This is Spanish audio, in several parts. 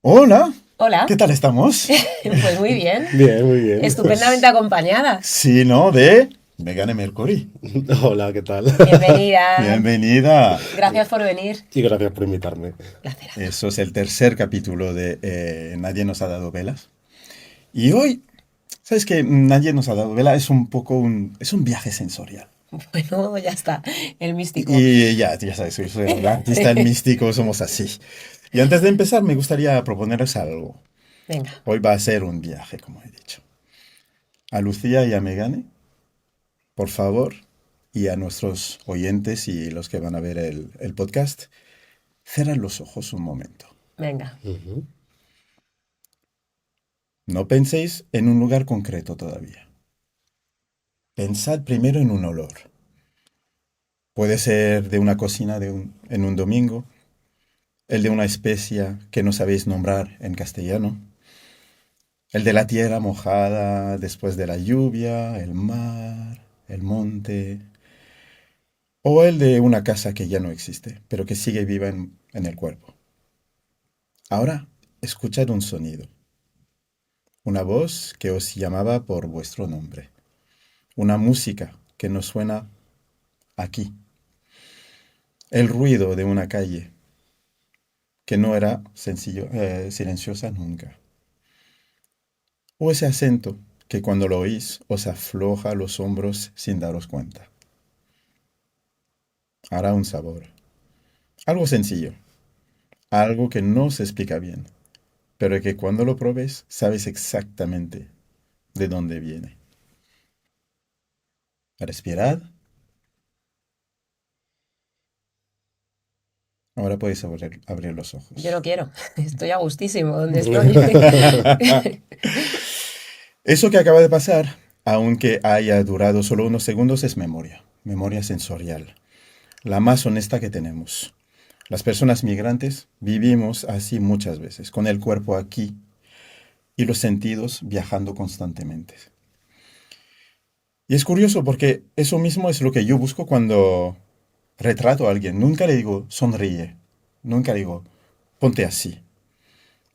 Hola, Hola, ¿qué tal estamos? pues muy bien, Bien, muy bien. estupendamente acompañada. Sí, ¿no? De Megane Mercury. Hola, ¿qué tal? Bienvenida, Bienvenida. gracias por venir. Y gracias por invitarme. Placerazo. Eso es el tercer capítulo de Nadie nos ha dado velas. Y hoy, ¿sabes qué? Nadie nos ha dado vela es un poco es un viaje sensorial. Bueno, ya está, el místico. Y ya sabes, soy el artista, el místico, somos así. Y antes de empezar, me gustaría proponeros algo. Venga, Hoy va a ser un viaje, como he dicho. A Lucía y a Megane, por favor, y a nuestros oyentes y los que van a ver el podcast, cierra los ojos un momento. venga. Ujú. No penséis en un lugar concreto todavía. Pensad primero en un olor. Puede ser de una cocina en un domingo, el de una especia que no sabéis nombrar en castellano, el de la tierra mojada después de la lluvia, el mar, el monte, o el de una casa que ya no existe, pero que sigue viva en el cuerpo. Ahora, escuchad un sonido, una voz que os llamaba por vuestro nombre, una música que nos suena aquí, el ruido de una calle que no era silenciosa nunca, o ese acento que cuando lo oís os afloja los hombros sin daros cuenta. Hará un sabor, algo sencillo, algo que no se explica bien, pero que cuando lo probes sabes exactamente de dónde viene. Respirad. Ahora podéis abrir los Yo no ojos. quiero, estoy a gustísimo donde estoy. Eso que acaba de pasar, aunque haya durado solo unos segundos, es memoria, memoria sensorial, la más honesta que tenemos. Las personas migrantes vivimos así muchas veces, con el cuerpo aquí y los sentidos viajando constantemente. Y es curioso porque eso mismo es lo que yo busco cuando retrato a alguien. Nunca le digo sonríe, nunca le digo ponte así.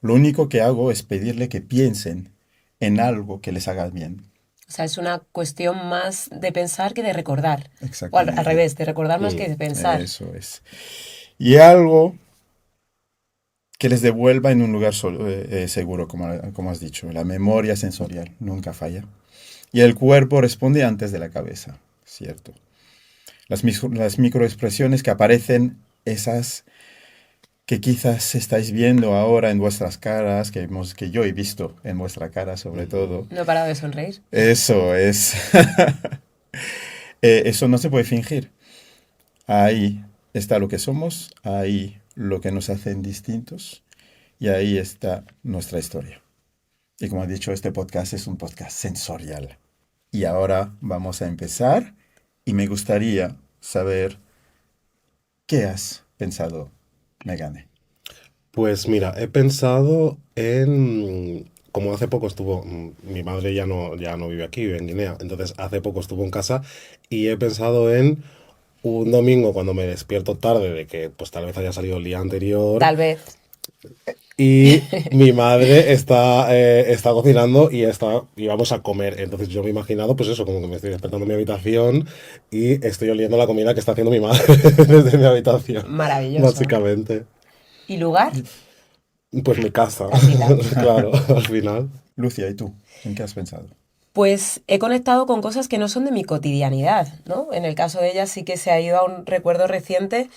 Lo único que hago es pedirle que piensen en algo que les haga bien. O sea, es una cuestión más de pensar que de recordar. O al Exactamente. revés, de recordar más que de pensar. Eso es. Y algo que les devuelva en un lugar seguro, como has dicho. La memoria sensorial nunca falla. Y el cuerpo responde antes de la cabeza, ¿cierto? Las microexpresiones que aparecen, esas que quizás estáis viendo ahora en vuestras caras, que yo he visto en vuestra cara sobre todo. No he parado de sonreír. Eso es. Eso no se puede fingir. Ahí está lo que somos, ahí lo que nos hacen distintos y ahí está nuestra historia. Y como he dicho, este podcast es un podcast sensorial. Y ahora vamos a empezar y me gustaría saber qué has pensado, Megane. Pues mira, he pensado en. Como hace poco estuvo. Mi madre ya no vive aquí, vive en Guinea. Entonces hace poco estuvo en casa y he pensado en un domingo cuando me despierto tarde de que pues tal vez haya salido el día anterior. Tal vez. Y mi madre está cocinando y vamos a comer. Entonces yo me he imaginado, pues eso, como que me estoy despertando en mi habitación y estoy oliendo la comida que está haciendo mi madre desde mi habitación, Maravilloso. básicamente. ¿Y lugar? Pues mi casa, Casita. claro, al final. Lucia, ¿y tú? ¿En qué has pensado? Pues he conectado con cosas que no son de mi cotidianidad, ¿no? En el caso de ella sí que se ha ido a un recuerdo reciente.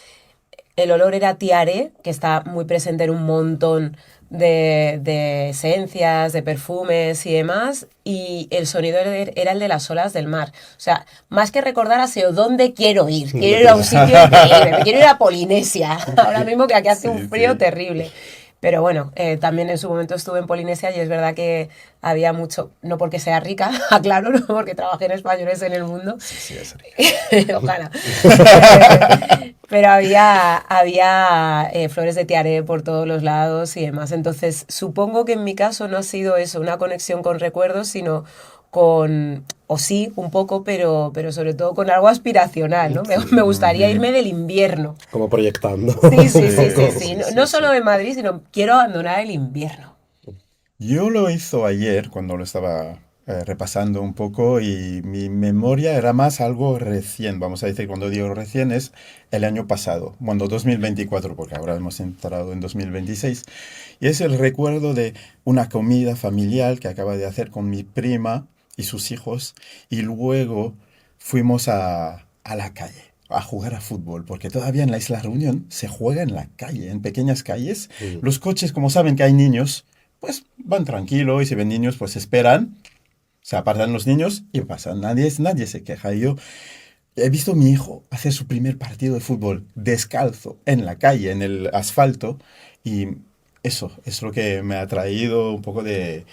El olor era tiare, que está muy presente en un montón de esencias, de perfumes y demás, y el sonido era el de las olas del mar. O sea, más que recordar hacia dónde quiero ir. Quiero ir a un sitio increíble, me quiero ir a Polinesia, ahora mismo que aquí hace un Sí, frío sí. terrible. Pero bueno, también en su momento estuve en Polinesia y es verdad que había mucho, no porque sea rica, aclaro, no porque trabajé en españoles en el mundo, Sí, sí, es rica. ojalá. Pero había flores de tiaré por todos los lados y demás. Entonces, supongo que en mi caso no ha sido eso, una conexión con recuerdos, sino con, o sí, un poco, pero sobre todo con algo aspiracional, ¿no? Me gustaría irme del invierno. Como proyectando. Sí, sí, Un sí, sí, poco. sí. No solo de Madrid, sino quiero abandonar el invierno. Yo lo hizo ayer cuando lo estaba repasando un poco y mi memoria era más algo recién, vamos a decir, cuando digo recién es el año pasado, bueno, 2024, porque ahora hemos entrado en 2026, y es el recuerdo de una comida familiar que acaba de hacer con mi prima y sus hijos, y luego fuimos a la calle a jugar a fútbol, porque todavía en la Isla Reunión se juega en la calle, en pequeñas calles. Mm. Los coches, como saben que hay niños, pues van tranquilos y si ven niños, pues esperan, se apartan los niños y pasan. Nadie se queja. Y yo he visto a mi hijo hacer su primer partido de fútbol descalzo en la calle, en el asfalto, y eso es lo que me ha traído un poco de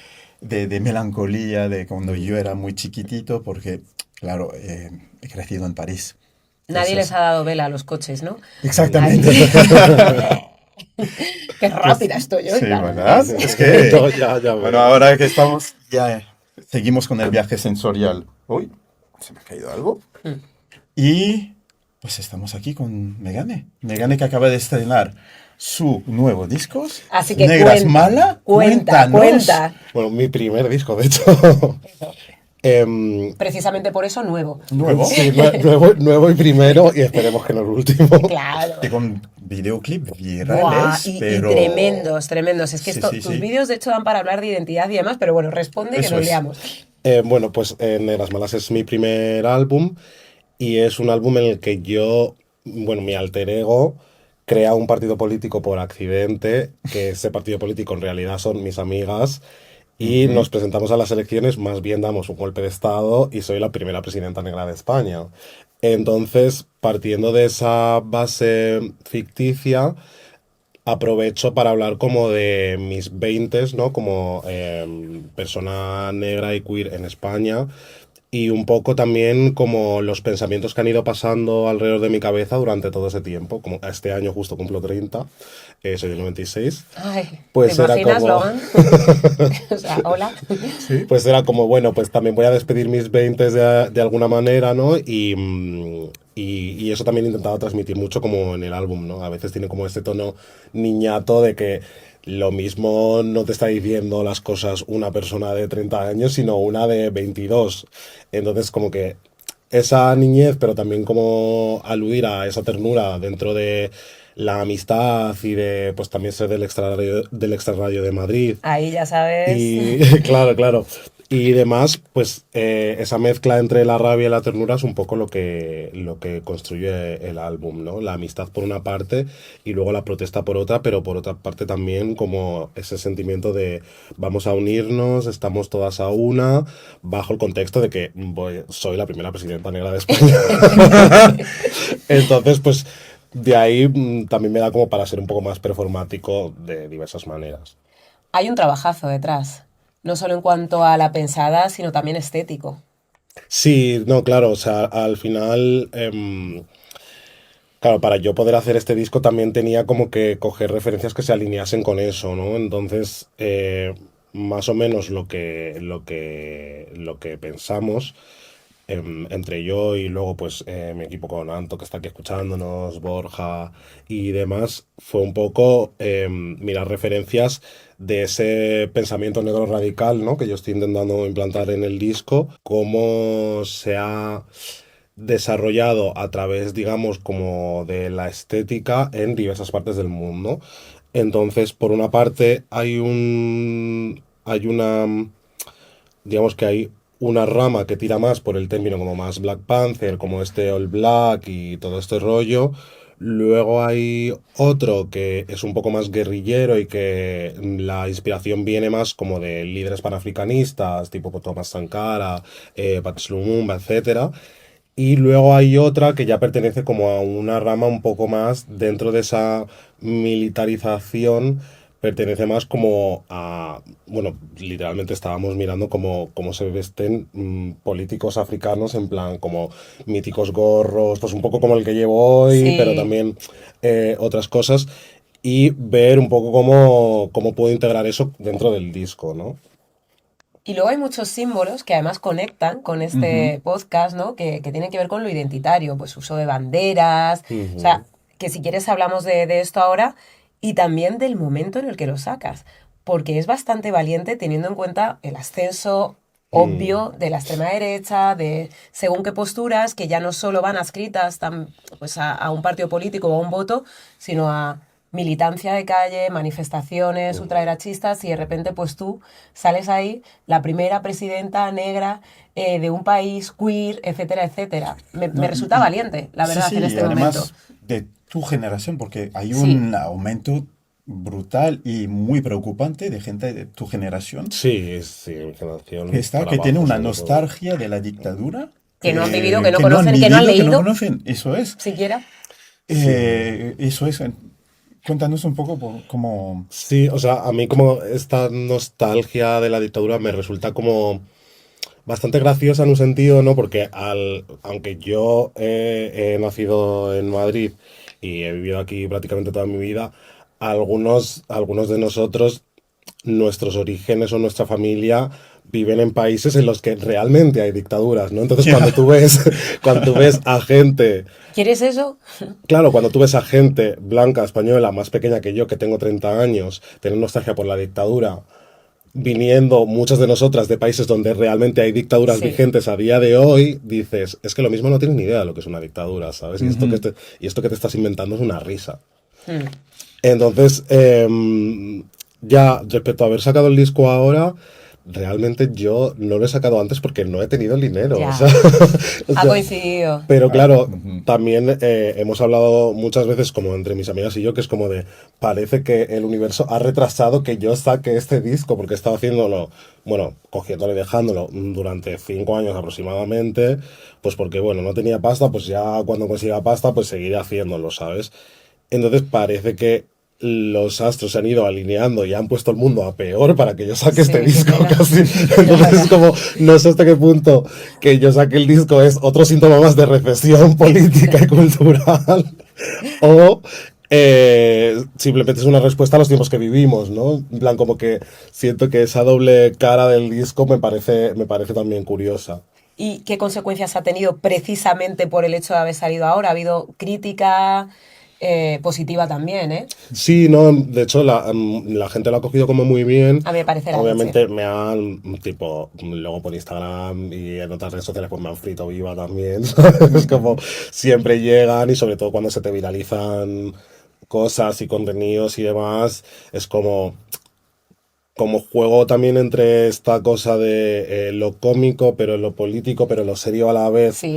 melancolía de cuando yo era muy chiquitito, porque, claro, he crecido en París. Nadie Eso les es. ha dado vela a los coches, ¿no? Exactamente. Ahí. Qué Pues rápida estoy hoy, sí, la ¿verdad? verdad. Es que, No, ya bueno, veo. ahora que estamos, ya seguimos con el viaje sensorial. Uy, se me ha caído algo. Mm. Y pues estamos aquí con Megane. Megane que acaba de estrenar su nuevo disco, Así que Negras cuenta, Mala. cuenta, Cuéntanos. cuenta. Bueno, mi primer disco, de hecho. Em, Precisamente por eso nuevo. Nuevo. sí, nuevo y primero, y esperemos que no el último. Claro. Y con videoclip Buah, virales, y pero... tremendos, tremendos. Es que Sí, esto, sí, tus sí. vídeos de hecho dan para hablar de identidad y demás, pero bueno, responde que Eso nos es. liamos. Bueno, pues Negras Malas es mi primer álbum y es un álbum en el que yo, bueno, mi alter ego crea un partido político por accidente, que ese partido político en realidad son mis amigas y Ujú. nos presentamos a las elecciones, más bien damos un golpe de estado y soy la primera presidenta negra de España. Entonces, partiendo de esa base ficticia, aprovecho para hablar como de mis veintes, ¿no? Como persona negra y queer en España y un poco también como los pensamientos que han ido pasando alrededor de mi cabeza durante todo ese tiempo. Como este año justo cumplo 30, soy del 96. Ay, ¿te Pues era imaginas, como, Logan? O sea, hola. Sí. pues era como, bueno, pues también voy a despedir mis 20 de alguna manera, ¿no? Y eso también he intentado transmitir mucho como en el álbum, ¿no? A veces tiene como este tono niñato de que lo mismo no te está diciendo las cosas una persona de 30 años, sino una de 22. Entonces, como que esa niñez, pero también como aludir a esa ternura dentro de la amistad y de, pues también ser del extrarradio de Madrid. Ahí ya sabes. Y claro, claro. Y demás, pues esa mezcla entre la rabia y la ternura es un poco lo que construye el álbum, ¿no? La amistad por una parte y luego la protesta por otra, pero por otra parte también como ese sentimiento de vamos a unirnos, estamos todas a una, bajo el contexto de que soy la primera presidenta negra de España. Entonces, pues de ahí también me da como para ser un poco más performático de diversas maneras. Hay un trabajazo detrás. No solo en cuanto a la pensada, sino también estético. Sí, no, claro, o sea, al final, claro, para yo poder hacer este disco también tenía como que coger referencias que se alineasen con eso, ¿no? Entonces, más o menos lo que pensamos entre yo y luego pues mi equipo con Anto que está aquí escuchándonos, Borja y demás, fue un poco mirar referencias de ese pensamiento negro radical, ¿no? Que yo estoy intentando implantar en el disco, cómo se ha desarrollado a través, digamos, como de la estética en diversas partes del mundo. Entonces, por una parte, hay una, digamos que hay una rama que tira más por el término como más Black Panther, como este All Black y todo este rollo. Luego hay otro que es un poco más guerrillero y que la inspiración viene más como de líderes panafricanistas, tipo Thomas Sankara, Patrice Lumumba, etcétera. Y luego hay otra que ya pertenece como a una rama un poco más dentro de esa militarización, pertenece más como a, bueno, literalmente estábamos mirando cómo se vesten políticos africanos en plan como míticos gorros, pues un poco como el que llevo hoy, pero Sí. también otras cosas y ver un poco cómo puedo integrar eso dentro del disco, ¿no? Y luego hay muchos símbolos que además conectan con Ujú. este podcast, ¿no? Que tienen que ver con lo identitario, pues uso de banderas, o Ujú, sea, que si quieres hablamos de esto ahora y también del momento en el que lo sacas, porque es bastante valiente teniendo en cuenta el ascenso mm, obvio de la extrema derecha, de según qué posturas, que ya no solo van adscritas pues a un partido político o a un voto, sino a militancia de calle, manifestaciones ujú. ultraderachistas y de repente pues tú sales ahí la primera presidenta negra de un país queer, etcétera, etcétera. Me No, resulta valiente, la sí, verdad, en sí, y este momento. además de tu generación, porque hay Sí, un aumento brutal y muy preocupante de gente de tu generación Sí, sí, mi que generación está, para que tiene abajo una sobre todo. nostalgia de la dictadura, que no han vivido, que no que no han conocen, que no han vivido, que no leído conocen. Eso es. siquiera. Sí. Eso es. Cuéntanos un poco por cómo... Sí, o sea, a mí como esta nostalgia de la dictadura me resulta como bastante graciosa en un sentido, ¿no? Porque aunque yo he nacido en Madrid y he vivido aquí prácticamente toda mi vida, algunos de nosotros, nuestros orígenes o nuestra familia viven en países en los que realmente hay dictaduras, ¿no? Entonces Ya. cuando tú ves a gente. ¿Quieres eso? Claro, cuando tú ves a gente blanca, española, más pequeña que yo, que tengo 30 años, tener nostalgia por la dictadura, viniendo muchas de nosotras de países donde realmente hay dictaduras Sí. vigentes a día de hoy, dices, es que lo mismo no tienes ni idea de lo que es una dictadura, ¿sabes? Ujú. Y esto que te estás inventando es una risa. Mm. Entonces, ya respecto a haber sacado el disco ahora, realmente yo no lo he sacado antes porque no he tenido el dinero. O sea, Ya. o Ha sea, coincidido. pero Ah, claro, ujú. también hemos hablado muchas veces, como entre mis amigas y yo, que es como de, parece que el universo ha retrasado que yo saque este disco, porque he estado haciéndolo, bueno, cogiéndolo y dejándolo durante 5 años aproximadamente, pues porque, bueno, no tenía pasta, pues ya cuando consiga pasta, pues seguiré haciéndolo, ¿sabes? Entonces parece que los astros se han ido alineando y han puesto el mundo a peor para que yo saque este Sí, qué disco pena. casi. Ya, Entonces es ya. como, no sé hasta qué punto que yo saque el disco es otro síntoma más de recesión política y cultural o simplemente es una respuesta a los tiempos que vivimos, ¿no? En plan, como que siento que esa doble cara del disco me parece también curiosa. ¿Y qué consecuencias ha tenido precisamente por el hecho de haber salido ahora? Ha habido crítica positiva también, ¿eh? Sí, no, de hecho la gente lo ha cogido como muy bien. A mí me parece la leche. Obviamente me han, tipo, luego por Instagram y en otras redes sociales pues me han frito viva también, ¿sabes? Es como siempre llegan y sobre todo cuando se te viralizan cosas y contenidos y demás, es como juego también entre esta cosa de lo cómico, pero lo político, pero lo serio a la vez. Sí,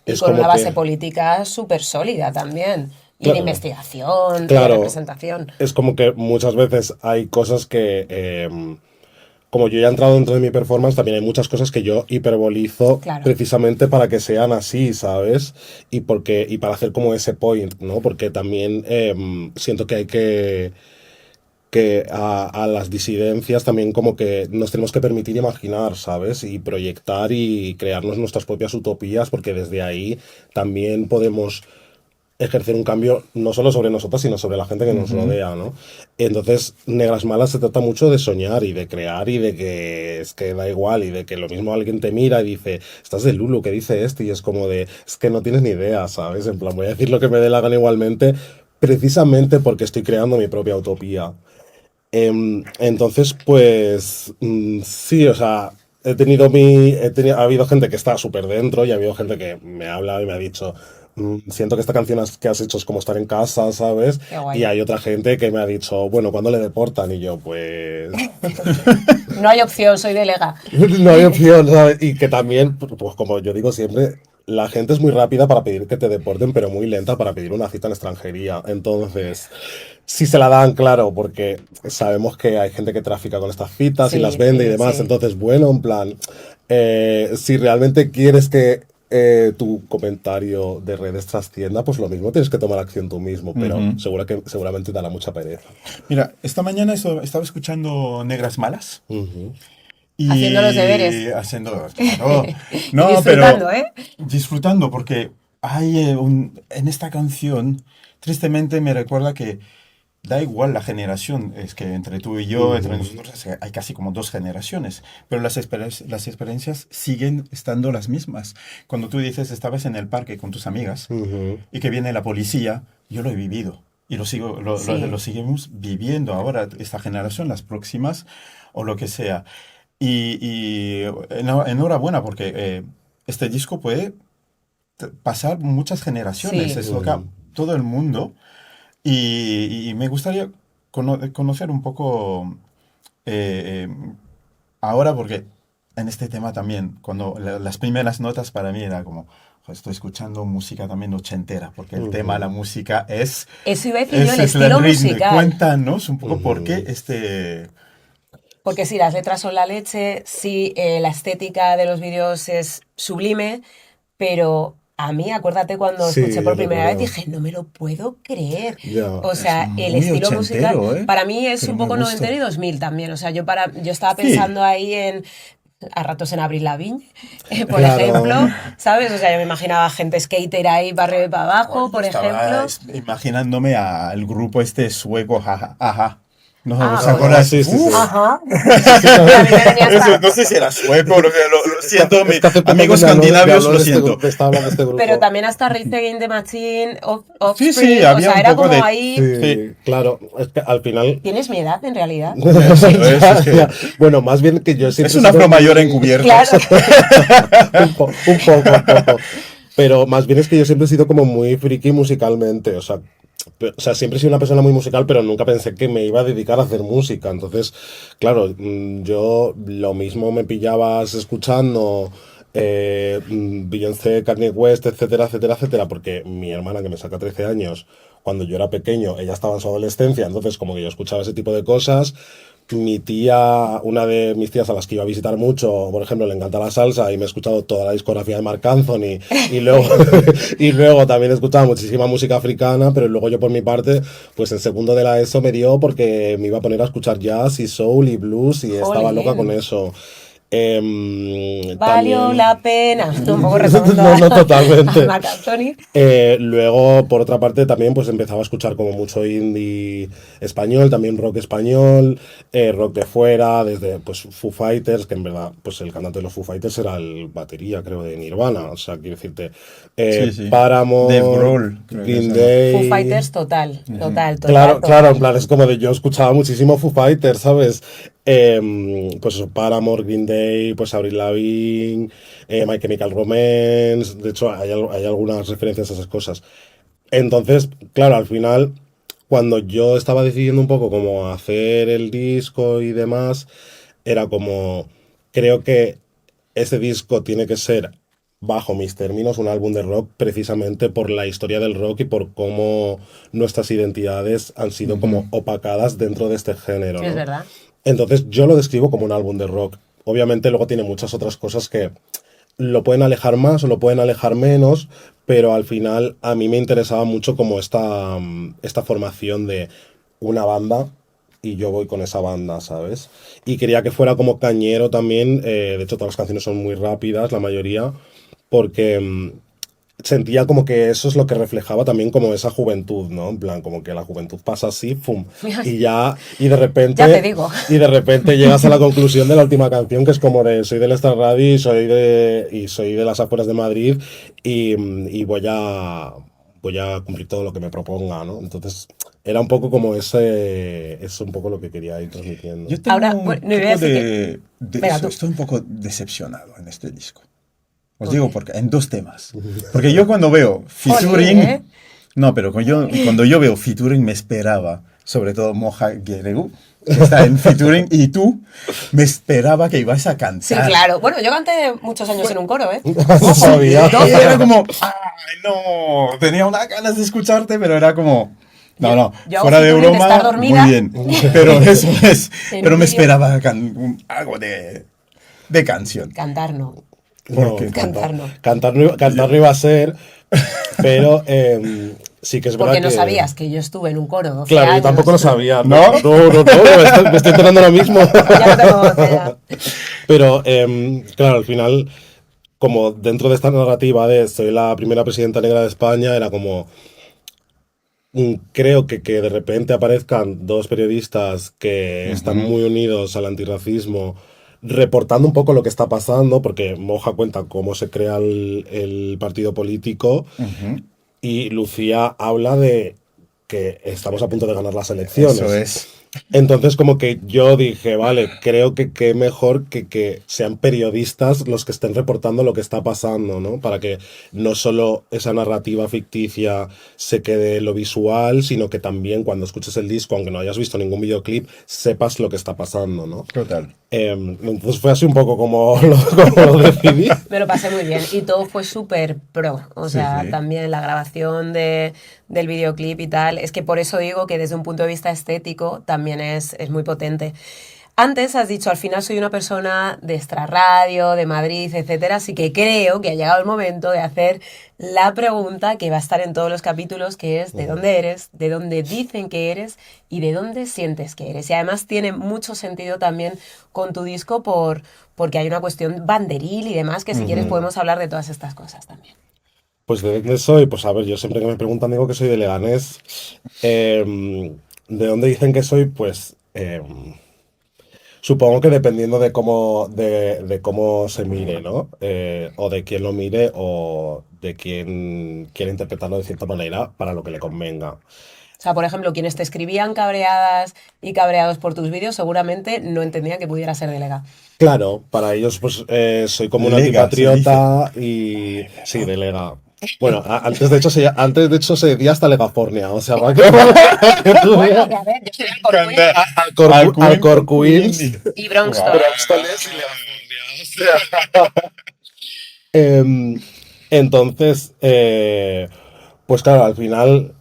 y Es con una como base que, política súper sólida también. Y de claro, investigación y de claro, representación. es como que muchas veces hay cosas que como yo ya he entrado dentro de mi performance, también hay muchas cosas que yo hiperbolizo Claro. precisamente para que sean así, ¿sabes? Y para hacer como ese point, ¿no? Porque también siento que hay que a las disidencias también como que nos tenemos que permitir imaginar, ¿sabes? Y proyectar y crearnos nuestras propias utopías, porque desde ahí también podemos ejercer un cambio no solo sobre nosotros, sino sobre la gente que nos Ujú. rodea, ¿no? Entonces, Negras Malas se trata mucho de soñar y de crear y de que es que da igual y de que lo mismo alguien te mira y dice, estás de Lulu, ¿qué dice este? Y es como de, es que no tienes ni idea, ¿sabes? En plan, voy a decir lo que me dé la gana igualmente, precisamente porque estoy creando mi propia utopía. Entonces, pues, sí, o sea, ha habido gente que está súper dentro y ha habido gente que me ha hablado y me ha dicho, siento que esta canción que has hecho es como estar en casa, ¿sabes? Qué Y guay. hay otra gente que me ha dicho, bueno, ¿cuándo le deportan? Y yo, pues, No hay opción, soy delega. no hay opción, ¿sabes? Y que también, pues como yo digo siempre, la gente es muy rápida para pedir que te deporten, pero muy lenta para pedir una cita en extranjería. Entonces, si se la dan, claro, porque sabemos que hay gente que trafica con estas citas y las Sí, vende y sí, demás. sí. Entonces, bueno, en plan, si realmente quieres que tu comentario de redes trascienda, pues lo mismo tienes que tomar acción tú mismo, pero seguramente dará mucha pereza. Mira, esta mañana estaba escuchando Negras Malas. Y Haciendo los deberes. Haciendo, claro. No, disfrutando, pero disfrutando, porque hay en esta canción, tristemente me recuerda que da igual la generación, es que entre tú y yo, entre nosotros, hay casi como 2 generaciones, pero las experiencias siguen estando las mismas. Cuando tú dices, estabas en el parque con tus amigas y que viene la policía, yo lo he vivido y lo seguimos viviendo ahora, esta generación, las próximas o lo que sea. Y enhorabuena porque este disco puede pasar muchas generaciones, Sí. es lo que todo el mundo. Y me gustaría conocer un poco ahora, porque en este tema también, cuando las primeras notas para mí era como, "Jo, estoy escuchando música también ochentera, porque el tema, la música es... Eso iba a decir yo, el es estilo ritmo. musical. Cuéntanos un poco por qué este... Porque sí, las letras son la leche, sí, la estética de los vídeos es sublime, pero a mí, acuérdate cuando Sí, escuché por yo primera vez, recuerdo. dije, no me lo puedo creer. Ya. O Es sea, el muy estilo musical, ochentero, ¿eh? para mí es Pero un me poco gusta. noventero y 2000 también. O sea, yo estaba Sí. pensando ahí a ratos en Avril Lavigne, por Claro. ejemplo, ¿sabes? O sea, yo me imaginaba gente skater ahí para arriba y para abajo, por Estaba ejemplo. imaginándome al grupo este sueco, Ajá. ¿No Ah, os joder. acordáis? Sí, sí, sí. Ajá. Sí, sí, Y a claro. mí me venía hasta- No sé si era sueco, lo siento, Es que hace poco amigos me habló escandinavios, de lo este siento. grupo, estaba hablando de este grupo. Pero también hasta Rage Against the Machine, Sí, Offspring, sí, o había sea, un era poco como de... ahí... Sí, claro. Es que al final... Tienes mi edad, en realidad. Eso es que- Bueno, más bien que yo siempre Es un afro mayor encubierto. Claro. un poco. Pero más bien es que yo siempre he sido como muy friki musicalmente, o sea, siempre he sido una persona muy musical, pero nunca pensé que me iba a dedicar a hacer música. Entonces, claro, yo lo mismo me pillabas escuchando Beyoncé, Kanye West, etcétera, etcétera, etcétera, porque mi hermana, que me saca 13 años, cuando yo era pequeño, ella estaba en su adolescencia, entonces como que yo escuchaba ese tipo de cosas. Mi tía, una de mis tías a las que iba a visitar mucho, por ejemplo, le encanta la salsa y me he escuchado toda la discografía de Marc Anthony y luego, y luego también he escuchado muchísima música africana, pero luego yo por mi parte, pues en segundo de la ESO me dio porque me iba a poner a escuchar jazz y soul y blues y estaba Jolín. loca con eso. Valió También... la pena. Un poco rezando No, totalmente. a Marc Anthony. Luego, por otra parte, también pues empezaba a escuchar como mucho indie español, también rock español, rock de fuera, desde pues Foo Fighters, que en verdad pues el cantante de los Foo Fighters era el batería, creo, de Nirvana, o sea, quiero decirte, Sí. Paramore, Dave Grohl, creo que Green se llama. Day... Foo Fighters total. Claro, claro, en plan, es como de yo escuchaba muchísimo Foo Fighters, ¿sabes? Pues eso, Paramore, Green Day, pues Avril Lavigne, My Chemical Romance, de hecho hay algunas referencias a esas cosas. Entonces, claro, al final, cuando yo estaba decidiendo un poco cómo hacer el disco y demás, era como, creo que ese disco tiene que ser, bajo mis términos, un álbum de rock precisamente por la historia del rock y por cómo nuestras identidades han sido como opacadas dentro de este género, Sí, es ¿no? verdad. Entonces yo lo describo como un álbum de rock. Obviamente luego tiene muchas otras cosas que lo pueden alejar más o lo pueden alejar menos, pero al final a mí me interesaba mucho como esta formación de una banda y yo voy con esa banda, ¿sabes? Y quería que fuera como cañero también, de hecho todas las canciones son muy rápidas, la mayoría, porque sentía como que eso es lo que reflejaba también como esa juventud, ¿no? En plan, como que la juventud pasa así, ¡pum! Y ya, y de repente... Ya te digo. Y de repente llegas a la conclusión de la última canción, que es como de, soy del Extrarradio y soy de las afueras de Madrid y voy a cumplir todo lo que me proponga, ¿no? Entonces, era un poco como es un poco lo que quería ir transmitiendo. Yo tengo Ahora, un bueno, poco no iba a decir de Venga, tú. estoy un poco decepcionado en este disco. Os digo porque en 2 temas. Porque yo cuando veo featuring, ¿eh? no, pero cuando yo veo featuring me esperaba, sobre todo Moja Guerrero, que está en featuring, y tú me esperaba que ibas a cantar. Sí, claro. Bueno, yo canté muchos años en un coro, ¿eh? No sabía. Y era como, ay, no, tenía unas ganas de escucharte, pero era como, no, yo fuera de featuring de broma, estar dormida. muy bien. Pero eso es, En pero me vídeo. esperaba algo de canción. Cantar no. No, Porque Cantar no. cantar no iba a ser, pero sí que es verdad Porque no que... sabías que yo estuve en un coro 12 Claro, yo años. tampoco lo sabía. ¿No? Me estoy enterando ahora mismo. Ya no tengo 12 ya. Pero, claro, al final, como dentro de esta narrativa de soy la primera presidenta negra de España, era como, creo que de repente aparezcan dos periodistas que están Ujú, muy unidos al antirracismo, reportando un poco lo que está pasando, porque Moja cuenta cómo se crea el partido político ujú. y Lucía habla de que estamos a punto de ganar las Eso elecciones. es. Entonces como que yo dije, vale, creo que mejor que sean periodistas los que estén reportando lo que está pasando, ¿no? Para que no solo esa narrativa ficticia se quede en lo visual, sino que también cuando escuches el disco, aunque no hayas visto ningún videoclip, sepas lo que está pasando, ¿no? Total. Entonces fue así un poco como como lo decidí. Me lo pasé muy bien y todo fue súper pro. O Sí, sea, sí. también la grabación del videoclip y tal. Es que por eso digo que desde un punto de vista estético también es muy potente. Antes has dicho, al final soy una persona de extrarradio, de Madrid, etcétera, así que creo que ha llegado el momento de hacer la pregunta que va a estar en todos los capítulos, que es ¿de dónde eres? ¿De dónde dicen que eres? ¿Y de dónde sientes que eres? Y además tiene mucho sentido también con tu disco porque hay una cuestión banderil y demás, que si quieres Ujú. podemos hablar de todas estas cosas también. Pues de dónde soy, pues a ver, yo siempre que me preguntan digo que soy de Leganés. ¿De dónde dicen que soy? Pues supongo que dependiendo de cómo se mire, ¿no? O de quién lo mire o de quién quiere interpretarlo de cierta manera para lo que le convenga. O sea, por ejemplo, quienes te escribían cabreadas y cabreados por tus vídeos seguramente no entendían que pudiera ser delega. Claro, para ellos pues soy como un Lega se dice. antipatriota y sí, delega. Bueno, antes de hecho se decía hasta Legafornia, o sea, para que, que tú Bueno, veas. que a ver, yo soy Alcorcón Alcorcuins, y Bronx Wow. todavía. Bróstoles y Legafornia, o sea. Entonces, pues claro, al final,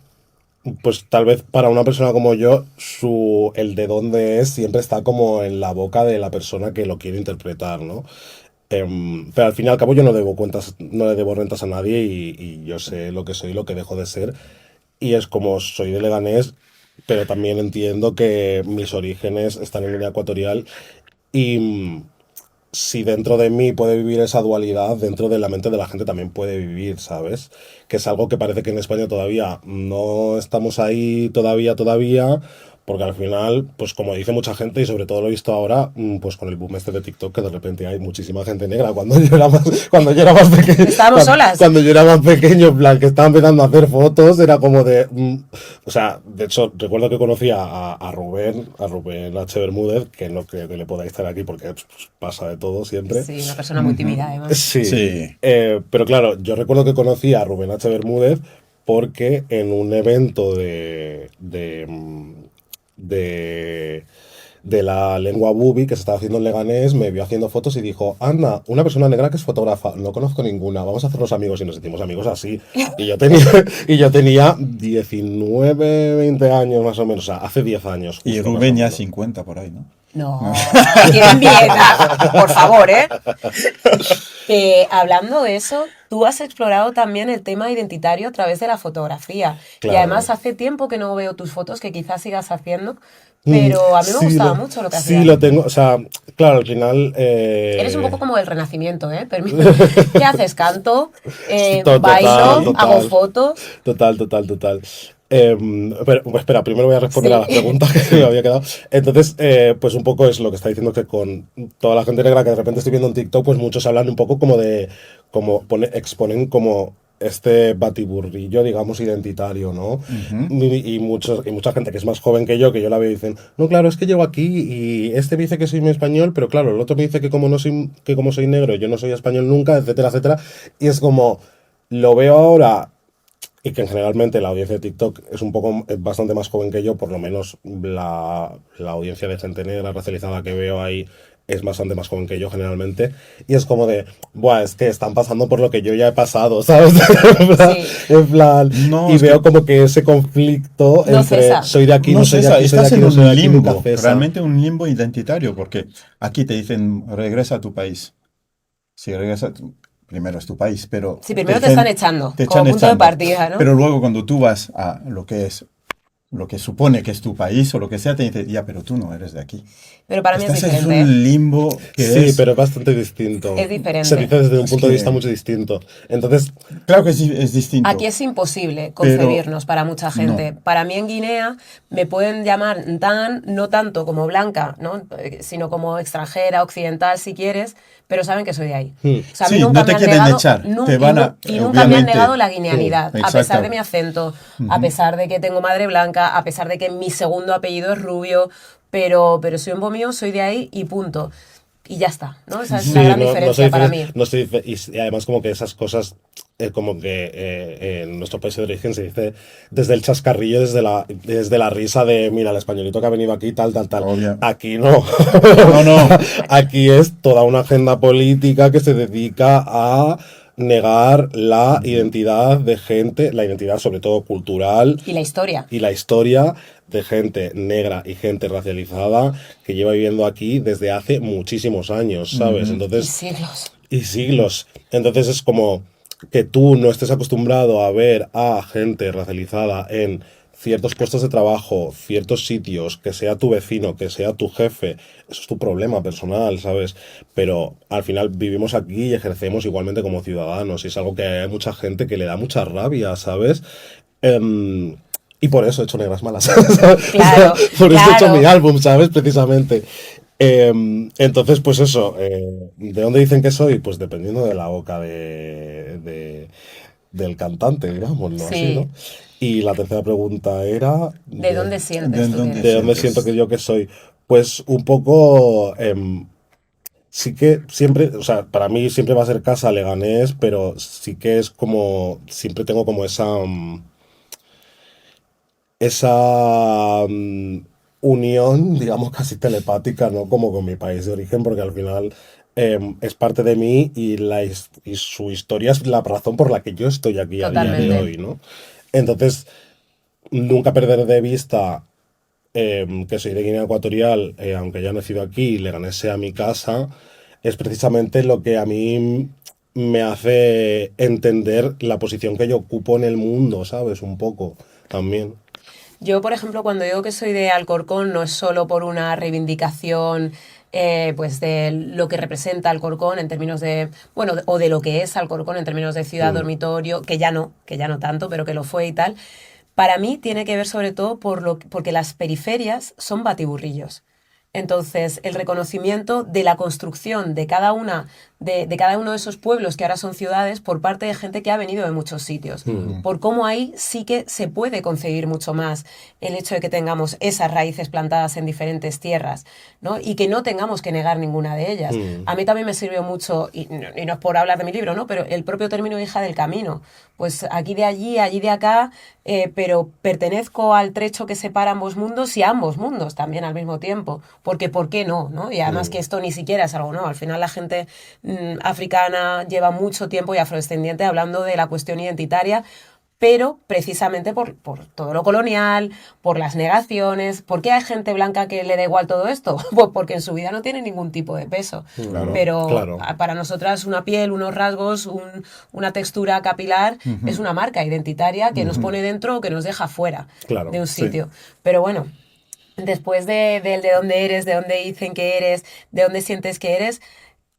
pues tal vez para una persona como yo, el de dónde es siempre está como en la boca de la persona que lo quiere interpretar, ¿no? Pero al fin y al cabo yo no debo cuentas, no le debo rentas a nadie y yo sé lo que soy, lo que dejo de ser. Y es como soy de Leganés, pero también entiendo que mis orígenes están en línea ecuatorial y si dentro de mí puede vivir esa dualidad, dentro de la mente de la gente también puede vivir, ¿sabes? Que es algo que parece que en España todavía no estamos ahí todavía, porque al final, pues como dice mucha gente, y sobre todo lo he visto ahora, pues con el boom este de TikTok, que de repente hay muchísima gente negra. Cuando yo era más pequeño, Estábamos solas. cuando yo era más pequeño, en plan, que estaba empezando a hacer fotos, era como de... o sea, de hecho, recuerdo que conocí a Rubén H. Bermúdez, que no creo que le podáis estar aquí porque pues, pasa de todo siempre. Sí, una persona muy tímida además. Sí, Sí. pero claro, yo recuerdo que conocí a Rubén H. Bermúdez porque en un evento de, de la lengua bubi que se estaba haciendo en Leganés, me vio haciendo fotos y dijo, Ana, una persona negra que es fotógrafa, no conozco ninguna, vamos a hacernos amigos y nos hicimos amigos así. Y yo tenía 19, 20 años más o menos, o sea, hace 10 años. Y Justo, más Rubén o ya menos. 50 por ahí, ¿no? No, qué envidia, por favor, ¿eh? Hablando de eso, tú has explorado también el tema identitario a través de la fotografía. Y además Claro. hace tiempo que no veo tus fotos, que quizás sigas haciendo, Mm, pero a mí me Sí, gustaba mucho lo que sí hacías. lo tengo, o sea, claro, al final... Eres un poco como del Renacimiento, ¿eh? Permíteme. ¿Qué haces? ¿Canto? Total, ¿Bailo? ¿Hago total. fotos? Total. Pero, pues, espera, primero voy a responder a Sí. las preguntas que me había quedado. Entonces, pues un poco es lo que está diciendo que con toda la gente negra que de repente estoy viendo en TikTok, pues muchos hablan un poco como de, exponen como este batiburrillo, digamos, identitario, ¿no? Ujú. Y mucha gente que es más joven que yo la veo y dicen, no, claro, es que llego aquí y este me dice que soy muy español, pero claro, el otro me dice que como soy negro, yo no soy español nunca, etcétera, etcétera. Y es como, lo veo ahora y que generalmente la audiencia de TikTok es bastante más joven que yo, por lo menos la audiencia de gente negra racializada que veo ahí es bastante más joven que yo generalmente, y es como de, buah, es que están pasando por lo que yo ya he pasado, ¿sabes? Sí. En plan, No, y es veo que como que ese conflicto No entre cesa. soy de aquí, no no soy de cesa, aquí, soy de estás aquí, en no soy de un aquí, nunca limbo, cesa. realmente un limbo identitario, porque aquí te dicen regresa a tu país. Si regresas, primero es tu país, pero Sí, primero te están echando, te como echan punto de echando. partida, ¿no? Pero luego cuando tú vas a lo que supone que es tu país o lo que sea, te dicen, ya, pero tú no eres de aquí. Pero para mí es Estás en diferente, ¿eh? un limbo que Sí, es, pero es bastante distinto. Es Se diferente. dice desde un es punto de vista que, mucho distinto. Entonces, claro que es Aquí distinto, es imposible pero concebirnos para mucha no. gente. Para mí en Guinea me pueden llamar tan, no tanto como blanca, ¿no? Sino como extranjera, occidental, si quieres, pero saben que soy de ahí. hmm, O sea, a mí Sí, nunca no me te han quieren negado, echar, te van a, y nunca me han negado obviamente, la hmm, guineanidad, a pesar de mi exacto. acento, a Ujú. pesar de que tengo madre blanca, a pesar de que mi segundo apellido es rubio, pero soy un bomío, soy de ahí y punto. Y ya está, ¿no? Esa es la sí, gran no se diferencia para dice, mí. no se dice, y además como que esas cosas, como que en nuestro país de origen se dice desde el chascarrillo, desde la risa de, mira, el españolito que ha venido aquí, tal, tal, tal. Obvio. Aquí no. No, no. Aquí es toda una agenda política que se dedica a negar la Ujú. identidad de gente, la identidad sobre todo cultural Y la historia. y la historia de gente negra y gente racializada que lleva viviendo aquí desde hace muchísimos años, ¿sabes? Ujú. Y Entonces, siglos. y siglos. Entonces es como que tú no estés acostumbrado a ver a gente racializada en ciertos puestos de trabajo, ciertos sitios, que sea tu vecino, que sea tu jefe, eso es tu problema personal, ¿sabes? Pero al final vivimos aquí y ejercemos igualmente como ciudadanos y es algo que hay mucha gente que le da mucha rabia, ¿sabes? Em, y por eso he hecho Negras Malas. O sea, Claro, por eso he hecho mi claro. álbum, ¿sabes? Precisamente. Entonces, pues eso, ¿de dónde dicen que soy? Pues dependiendo de la boca del cantante, digámoslo así, ¿no? Sí. Y la tercera pregunta era, ¿De dónde ¿De sientes tú que dónde ¿de eres? dónde siento sientes? que yo que soy? Pues un poco, sí que siempre, o sea, para mí siempre va a ser casa Leganés, pero sí que es como, siempre tengo como esa unión, digamos, casi telepática, ¿no? Como con mi país de origen, porque al final es parte de mí y, y su historia es la razón por la que yo estoy aquí a día de Totalmente. hoy, ¿no? Entonces, nunca perder de vista que soy de Guinea Ecuatorial, aunque haya nacido aquí, Leganés sea mi casa, es precisamente lo que a mí me hace entender la posición que yo ocupo en el mundo, ¿sabes? Un poco también. Yo, por ejemplo, cuando digo que soy de Alcorcón, no es solo por una reivindicación pues de lo que representa Alcorcón en términos de, bueno, o de lo que es Alcorcón en términos de ciudad Mm, dormitorio, que ya no tanto, pero que lo fue y tal. Para mí tiene que ver sobre todo porque las periferias son batiburrillos. Entonces, el reconocimiento de la construcción de de cada uno de esos pueblos que ahora son ciudades por parte de gente que ha venido de muchos sitios. mm, Ujú. Por cómo ahí sí que se puede concebir mucho más el hecho de que tengamos esas raíces plantadas en diferentes tierras, ¿no? Y que no tengamos que negar ninguna de ellas. mm, A mí también me sirvió mucho, y no es por hablar de mi libro, ¿no? Pero el propio término hija del camino. Pues aquí de allí, allí de acá, pero pertenezco al trecho que separa ambos mundos y a ambos mundos también al mismo tiempo, porque ¿por qué no? ¿No? Y además que mm, esto ni siquiera es algo nuevo, al final la gente africana lleva mucho tiempo y afrodescendiente hablando de la cuestión identitaria, pero precisamente por todo lo colonial, por las negaciones. ¿Por qué hay gente blanca que le da igual todo esto? Pues porque en su vida no tiene ningún tipo de peso. mm, Claro. Pero claro, para nosotras una piel, unos rasgos, una textura capilar es Ujú. una marca identitaria que nos Ujú. pone dentro o que nos deja fuera de claro. un Sí. sitio. Pero bueno, después de dónde eres, de dónde dicen que eres, de dónde sientes que eres,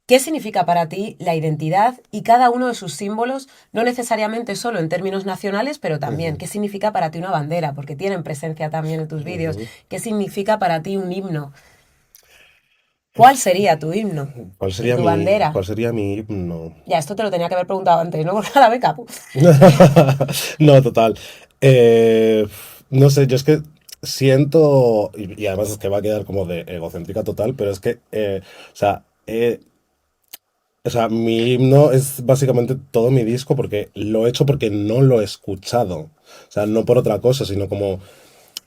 ¿qué significa para ti la identidad y cada uno de sus símbolos, no necesariamente solo en términos nacionales, pero también Ujú, qué significa para ti una bandera? Porque tienen presencia también en tus vídeos. ujú. ¿Qué significa para ti un himno? ¿Cuál sería tu himno y tu bandera? Cuál sería mi himno? Ya, esto te lo tenía que haber preguntado antes, ¿no? Porque a la beca. No, total. Eh, no sé, yo es que siento, y además es que va a quedar como de egocéntrica total, pero es que, o sea, o sea, mi himno es básicamente todo mi disco porque lo he hecho porque no lo he escuchado. O sea, no por otra cosa, sino como,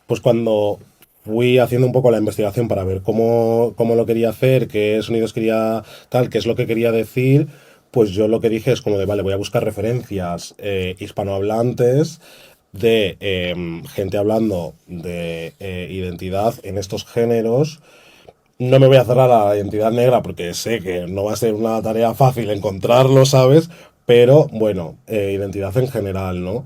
pues cuando fui haciendo un poco la investigación para ver cómo lo quería hacer, qué sonidos quería tal, qué es lo que quería decir, pues yo lo que dije es como de, vale, voy a buscar referencias hispanohablantes de gente hablando de identidad en estos géneros no me voy a cerrar a la identidad negra porque sé que no va a ser una tarea fácil encontrarlo, ¿sabes? Pero bueno, identidad en general, ¿no?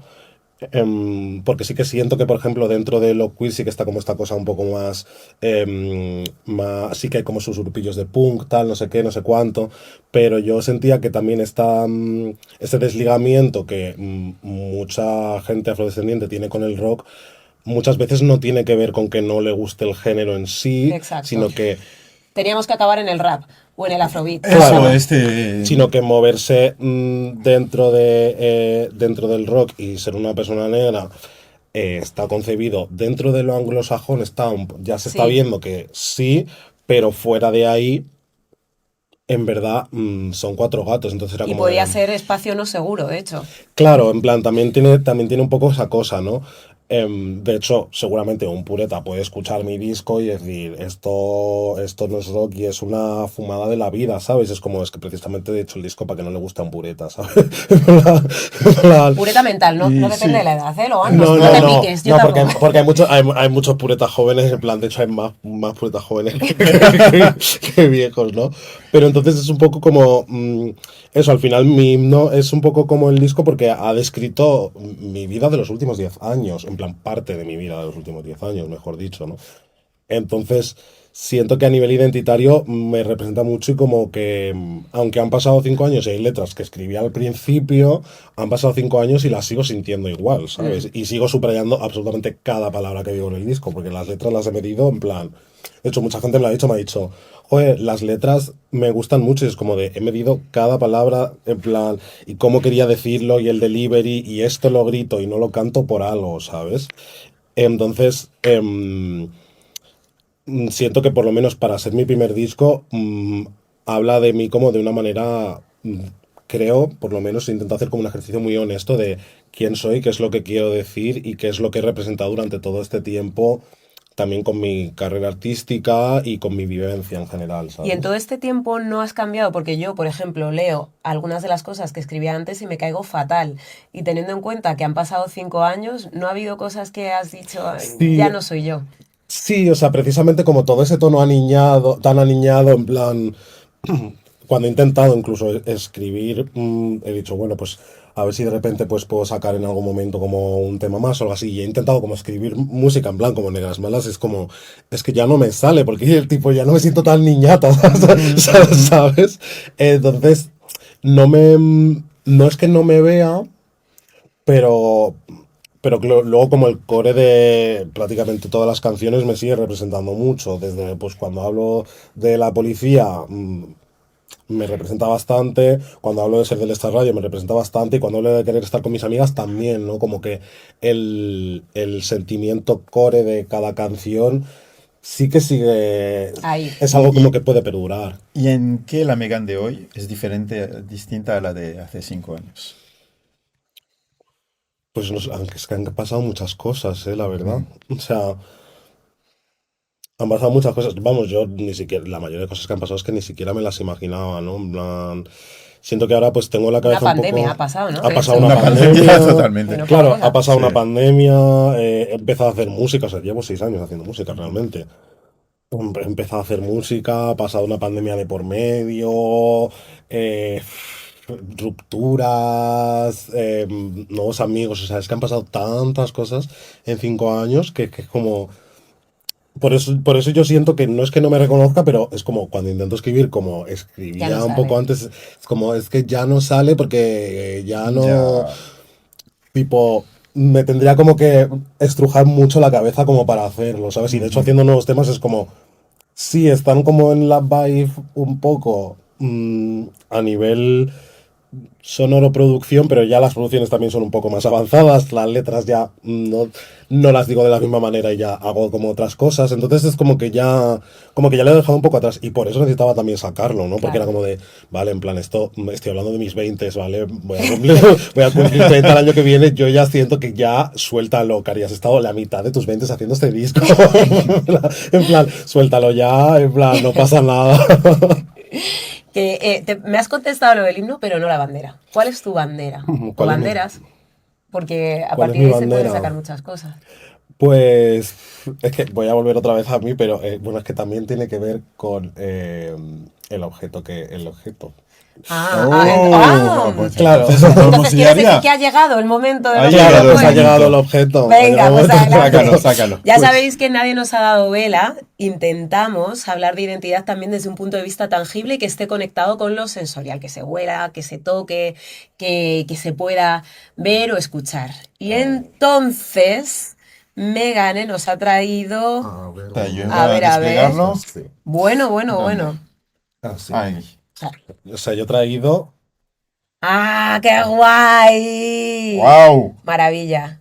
Porque sí que siento que, por ejemplo, dentro de lo queer sí que está como esta cosa un poco más, sí que hay como sus grupillos de punk, tal, no sé qué, no sé cuánto, pero yo sentía que también está este desligamiento que mucha gente afrodescendiente tiene con el rock, muchas veces no tiene que ver con que no le guste el género en sí, Exacto. sino que Teníamos que acabar en el rap o en el afrobeat. Eso, claro, este... sino que moverse dentro del rock y ser una persona negra está concebido dentro de lo anglosajón, ya se está Sí. viendo que sí, pero fuera de ahí, en verdad, son cuatro gatos. Entonces era Y como podía de, ser espacio no seguro, de hecho. claro, en plan, también tiene un poco esa cosa, ¿no? De hecho, seguramente un pureta puede escuchar mi disco y decir, esto no es rock y es una fumada de la vida, ¿sabes? Es como, es que precisamente he hecho el disco para que no le guste a un pureta, ¿sabes? En plan, Pureta mental, no, no Y depende de sí, la edad, ¿eh, Loan? No, no, no no, te no, piques, yo no, porque, tampoco. porque hay muchos puretas jóvenes, en plan, de hecho hay más puretas jóvenes que viejos, ¿no? Pero entonces es un poco como, eso, al final mi himno es un poco como el disco porque ha descrito mi vida de los últimos 10 años, en plan, parte de mi vida de los últimos 10 años, mejor dicho, ¿no? Entonces, siento que a nivel identitario me representa mucho y como que, aunque han pasado 5 años y hay letras que escribí al principio, han pasado 5 años y las sigo sintiendo igual, ¿sabes? Y sigo subrayando absolutamente cada palabra que digo en el disco, porque las letras las he medido en plan. De hecho, mucha gente me ha dicho, joder, las letras me gustan mucho y es como de, he medido cada palabra en plan, y cómo quería decirlo y el delivery y esto lo grito y no lo canto por algo, ¿sabes? Entonces, siento que por lo menos para ser mi primer disco, habla de mí como de una manera, creo, por lo menos intento hacer como un ejercicio muy honesto de quién soy, qué es lo que quiero decir y qué es lo que he representado durante todo este tiempo, también con mi carrera artística y con mi vivencia en general, Y en todo ¿sabes? este tiempo no has cambiado, porque yo, por ejemplo, leo algunas de las cosas que escribía antes y me caigo fatal. Y teniendo en cuenta que han pasado 5 años, no ha habido cosas que has dicho, "Ay, ya Sí, no soy yo". sí, o sea, precisamente como todo ese tono tan aniñado, en plan, cuando he intentado incluso escribir, he dicho, bueno, pues a ver si de repente pues puedo sacar en algún momento como un tema más o algo así. Y he intentado como escribir música en plan como Negras Malas, es como, es que ya no me sale, porque el tipo ya no me siento tan niñata, ¿sabes? Entonces, no es que no me vea, pero, luego como el core de prácticamente todas las canciones me sigue representando mucho. Desde pues cuando hablo de la policía, me representa bastante, cuando hablo de ser del Star Radio me representa bastante y cuando hablo de querer estar con mis amigas también, ¿no? Como que el sentimiento core de cada canción sí que sigue, Ahí. es algo como y, que puede perdurar. ¿y en qué la Megan de hoy es diferente, distinta a la de hace 5 años? Pues no sé, aunque es que han pasado muchas cosas, la verdad. Mm. O sea, han pasado muchas cosas. Vamos, yo ni siquiera, la mayoría de cosas que han pasado es que ni siquiera me las imaginaba, ¿no? En plan, siento que ahora pues tengo la Una cabeza un pandemia poco. ha pasado, ¿no? Ha De pasado hecho. una Una pandemia pandemia. Que totalmente. no Claro, ha paramos. pasado Sí. una pandemia. He empezado a hacer música, o sea, llevo 6 años haciendo música realmente. He empezado a hacer música, ha pasado una pandemia de por medio, eh, rupturas, nuevos amigos, o sea, es que han pasado tantas cosas en 5 años que es como. Por eso yo siento que no es que no me reconozca, pero es como cuando intento escribir, como Ya no escribía un poco sale. antes, es como es que ya no sale porque ya no, Ya. tipo, me tendría como que estrujar mucho la cabeza como para hacerlo, ¿sabes? Y de hecho Ujú. haciendo nuevos temas es como, sí, están como en la vibe un poco a nivel sonoro producción, pero ya las producciones también son un poco más avanzadas, las letras ya no las digo de la misma manera y ya hago como otras cosas, entonces es como que ya le he dejado un poco atrás y por eso necesitaba también sacarlo, ¿no? Porque era Claro. como de, vale, en plan, esto, estoy hablando de mis 20, ¿vale? Voy a cumplir 30 el año que viene, yo ya siento que ya suéltalo, Cari, has estado la mitad de tus 20 haciendo este disco, en plan, suéltalo ya, en plan, no pasa nada. Que me has contestado lo del himno, pero no la bandera. ¿Cuál es tu bandera? O ¿Cuál es mi, banderas, porque a cuál es partir mi de ahí se pueden bandera? sacar muchas cosas. Pues es que voy a volver otra vez a mí, pero bueno, es que también tiene que ver con el objeto el objeto. Pues Claro. entonces no podemos Entonces ir quieres decir allá. que ha llegado el momento de Ha los llegado, Claro, el pues ha momento. llegado el objeto. Venga, pues adelante. Sácalo, sácalo. Ya Pues, sabéis que Nadie nos ha dado vela. Intentamos hablar de identidad también desde un punto de vista tangible y que esté conectado con lo sensorial, que se huela, que se toque, que se pueda ver o escuchar. Y entonces, Megane nos ha traído... A ver, te ayuda A a ver, a ver. desplegarlo. Sí. Bueno, bueno, ¿Dónde? bueno. Ah, sí. Ahí. O sea, yo he traído. ¡Ah, qué guay! ¡Wow! Maravilla.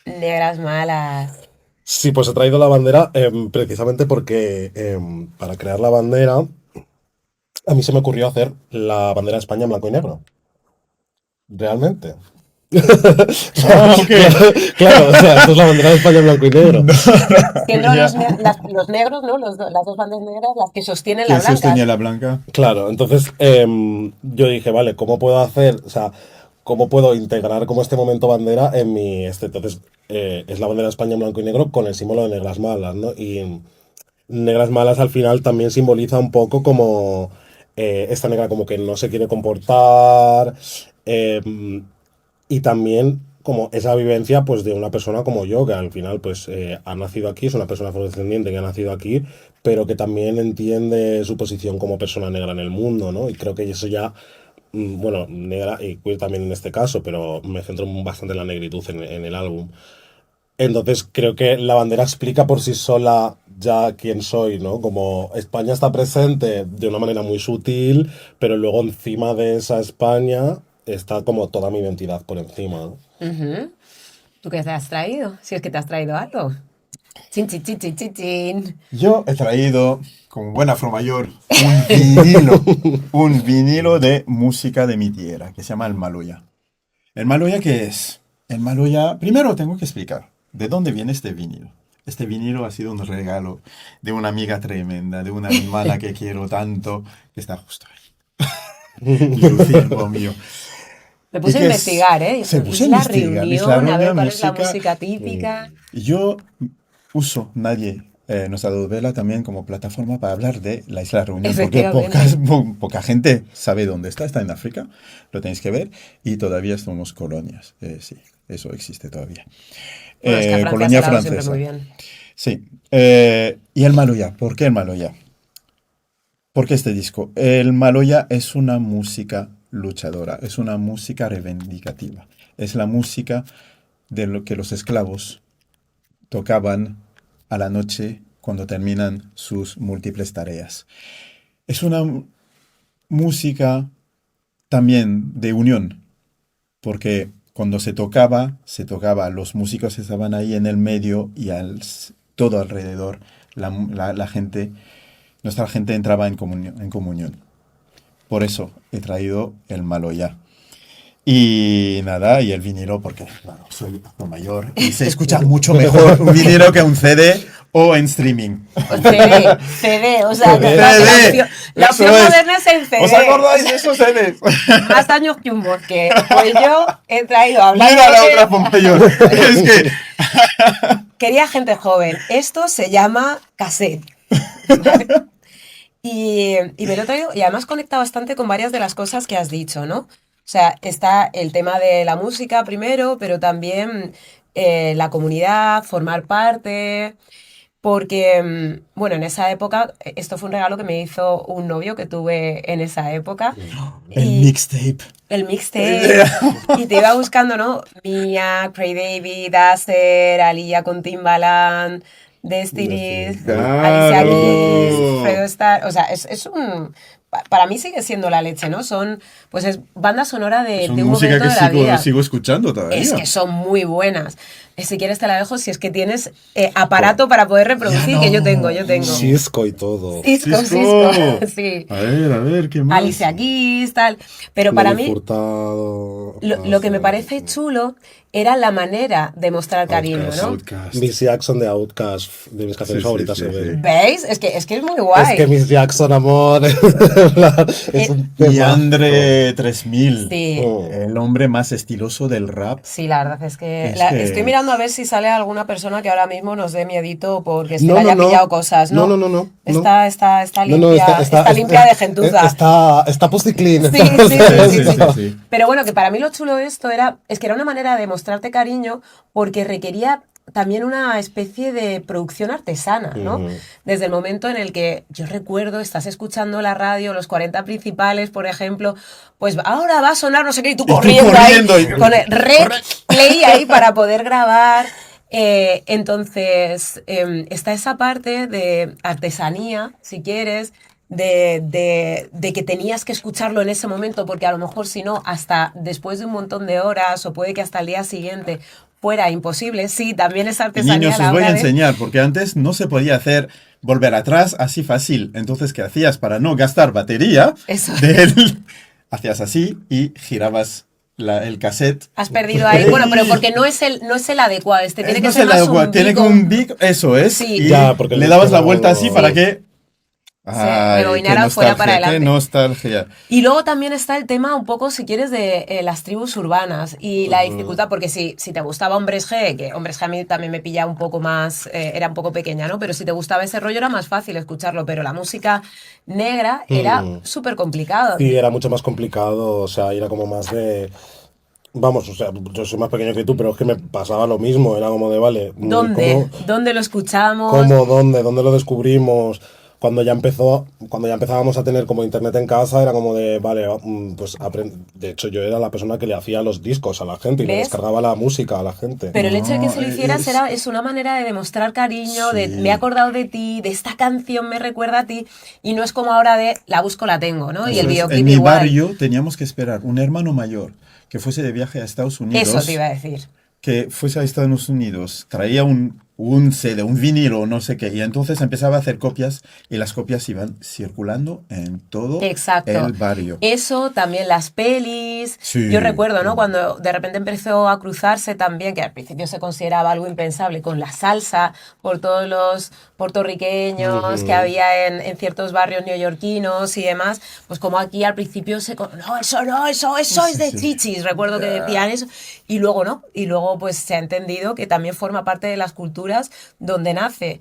Negras malas. Sí, pues he traído la bandera precisamente porque para crear la bandera, a mí se me ocurrió hacer la bandera de España en blanco y negro. Realmente. Ah, ok. Claro, o sea, esto es la bandera de España en blanco y negro. Siendo Ya. los negros, ¿no? Las dos bandas negras las que sostienen la ¿Quién blanca. sostenía la blanca? Claro, entonces yo dije, vale, ¿cómo puedo hacer? O sea, ¿cómo puedo integrar como este momento bandera en mi... Entonces, es la bandera de España en blanco y negro con el símbolo de negras malas, ¿no? Y negras malas al final también simboliza un poco como esta negra como que no se quiere comportar y también como esa vivencia pues de una persona como yo que al final pues ha nacido aquí, es una persona afrodescendiente que ha nacido aquí, pero que también entiende su posición como persona negra en el mundo, ¿no? Y creo que eso ya bueno, negra y queer también en este caso, pero me centro bastante en la negritud en el álbum. Entonces creo que la bandera explica por sí sola ya quién soy, ¿no? Como España está presente de una manera muy sutil, pero luego encima de esa España está como toda mi identidad por encima, ¿no? Ujú. ¿Tú qué te has traído? Si es que te has traído algo. Chin, chin, chin, chin, chin, chin. Yo he traído, como buen afromayor, un vinilo de música de mi tierra, que se llama el Maloya. ¿El Maloya qué es? El Maloya, primero tengo que explicar de dónde viene este vinilo. Este vinilo ha sido un regalo de una amiga tremenda, de una hermana que quiero tanto, que está justo ahí. Lucía, hermano mío. Me Y puse a que investigar, ¿eh? se puso a La investigar, reunión, a ver desarrolla cuál es la música. música típica. Yo uso Nadie nos ha dado vela también como plataforma para hablar de la Isla Reunión, porque Efectivamente. poca gente sabe dónde está en África, lo tenéis que ver, y todavía somos colonias, sí, eso existe todavía. Bueno, es que a Francia Colonia se ha dado siempre francesa. muy bien. Sí, y el Maloya, ¿por qué el Maloya? ¿Por qué este disco? El Maloya es una música luchadora, es una música reivindicativa, es la música de lo que los esclavos tocaban a la noche cuando terminan sus múltiples tareas. Es una música también de unión, porque cuando se tocaba, los músicos estaban ahí en el medio y todo alrededor, la gente, nuestra gente entraba en comunión. Por eso he traído el Maloya. Y nada, y el vinilo, porque bueno, soy mayor y se escucha mucho mejor un vinilo que un CD o en streaming. O CD, o sea, CD, la eso opción es. moderna es el CD. ¿Os acordáis de esos CDs? Más años que un bosque. Pues yo he traído a hablar Mira la de... otra mayor. Es que Quería gente joven. Esto se llama cassette. ¿Vale? Y me lo he traído, y además conecta bastante con varias de las cosas que has dicho, ¿no? O sea, está el tema de la música primero, pero también la comunidad, formar parte, porque, bueno, en esa época, esto fue un regalo que me hizo un novio que tuve en esa época, el y mixtape. el mixtape, y te iba buscando, ¿no? Mia, Cray David, Aster, Aliyah con Timbaland, Destiny's, Alicia Keys, Fredo Starr, o sea, es un... Para mí sigue siendo la leche, ¿no? Pues es banda sonora de Son un música momento que de la vida. sigo escuchando todavía. Es que son muy buenas. Si quieres te la dejo, si es que tienes aparato para poder reproducir, Ya que yo no. tengo. Cisco y todo. Cisco, sí. A ver, ¿qué más? Alicia Keys, tal. Pero para Nelly mí, Furtado. lo que me parece chulo era la manera de mostrar cariño, ¿no? Outcast. Miss Jackson de Outcast, de mis canciones Sí, favoritas. sí, sí, de- sí. ¿Veis? Es que es muy guay. Es que Miss Jackson, amor, es un Y temazo. Andre 3000, Sí. el hombre más estiloso del rap. Sí, la verdad es que, Es que estoy mirando a ver si sale alguna persona que ahora mismo nos dé miedito porque se No, le haya no, no. pillado cosas, ¿no? No. Está No, limpia, no, está limpia de gentuza. Está pussy clean. Sí, sí, sí, sí. Sí. Pero bueno, que para mí lo chulo de esto es que era una manera de mostrarte cariño porque requería también una especie de producción artesana, ¿no? Ujú. Desde el momento en el que yo recuerdo, estás escuchando la radio, los 40 principales, por ejemplo, pues ahora va a sonar no sé qué, y tú corriendo, corriendo ahí, y- con el rec, play ahí para poder grabar. Entonces, está esa parte de artesanía, si quieres, de que tenías que escucharlo en ese momento, porque a lo mejor si no, hasta después de un montón de horas, o puede que hasta el día siguiente fuera imposible. Sí, también es Y artesanía niños, a la os voy a hora de... enseñar, porque antes no se podía hacer volver atrás así fácil. Entonces, ¿qué hacías para no gastar batería? Eso. Hacías así y girabas el cassette. Has perdido ahí. Bueno, pero porque no es el adecuado. Este tiene que No ser sé más la- un tiene que bico. un big, eso es. Sí. Y Ya, porque le el dabas la disco vuelta no- así para Sí. que... Ay, rebobinara qué fuera para nostalgia, qué adelante. nostalgia. Y luego también está el tema un poco, si quieres, de las tribus urbanas y la dificultad, porque si te gustaba Hombres G, que Hombres G a mí también me pilla un poco más, era un poco pequeña, ¿no? Pero si te gustaba ese rollo era más fácil escucharlo, pero la música negra era súper complicado. Sí, era mucho más complicado, o sea, era como más de... Vamos, o sea, yo soy más pequeño que tú, pero es que me pasaba lo mismo, era como de, vale, ¿Dónde? ¿Dónde lo escuchamos? ¿Dónde lo descubrimos? Cuando ya empezábamos a tener como internet en casa, era como de, vale, pues de hecho yo era la persona que le hacía los discos a la gente y le ¿Ves? descargaba la música a la gente. Pero el hecho de que se lo No, hicieras es- es una manera de demostrar cariño, de Sí. me he acordado de ti, de esta canción me recuerda a ti, y no es como ahora de la busco, la tengo, ¿no? Y Eso el es. videoclip En mi igual. barrio teníamos que esperar un hermano mayor que fuese de viaje a Estados Unidos. Eso te iba a decir. Que fuese a Estados Unidos, traía un CD, un vinilo, no sé qué, y entonces empezaba a hacer copias y las copias iban circulando en todo Exacto. el barrio. Eso, también las pelis. Sí. Yo recuerdo, ¿no? Cuando de repente empezó a cruzarse también, que al principio se consideraba algo impensable, con la salsa, por todos los puertorriqueños que había en ciertos barrios neoyorquinos y demás, pues como aquí al principio no, eso es de sí. chichis, recuerdo que decían eso, y luego no, y luego pues se ha entendido que también forma parte de las culturas donde nace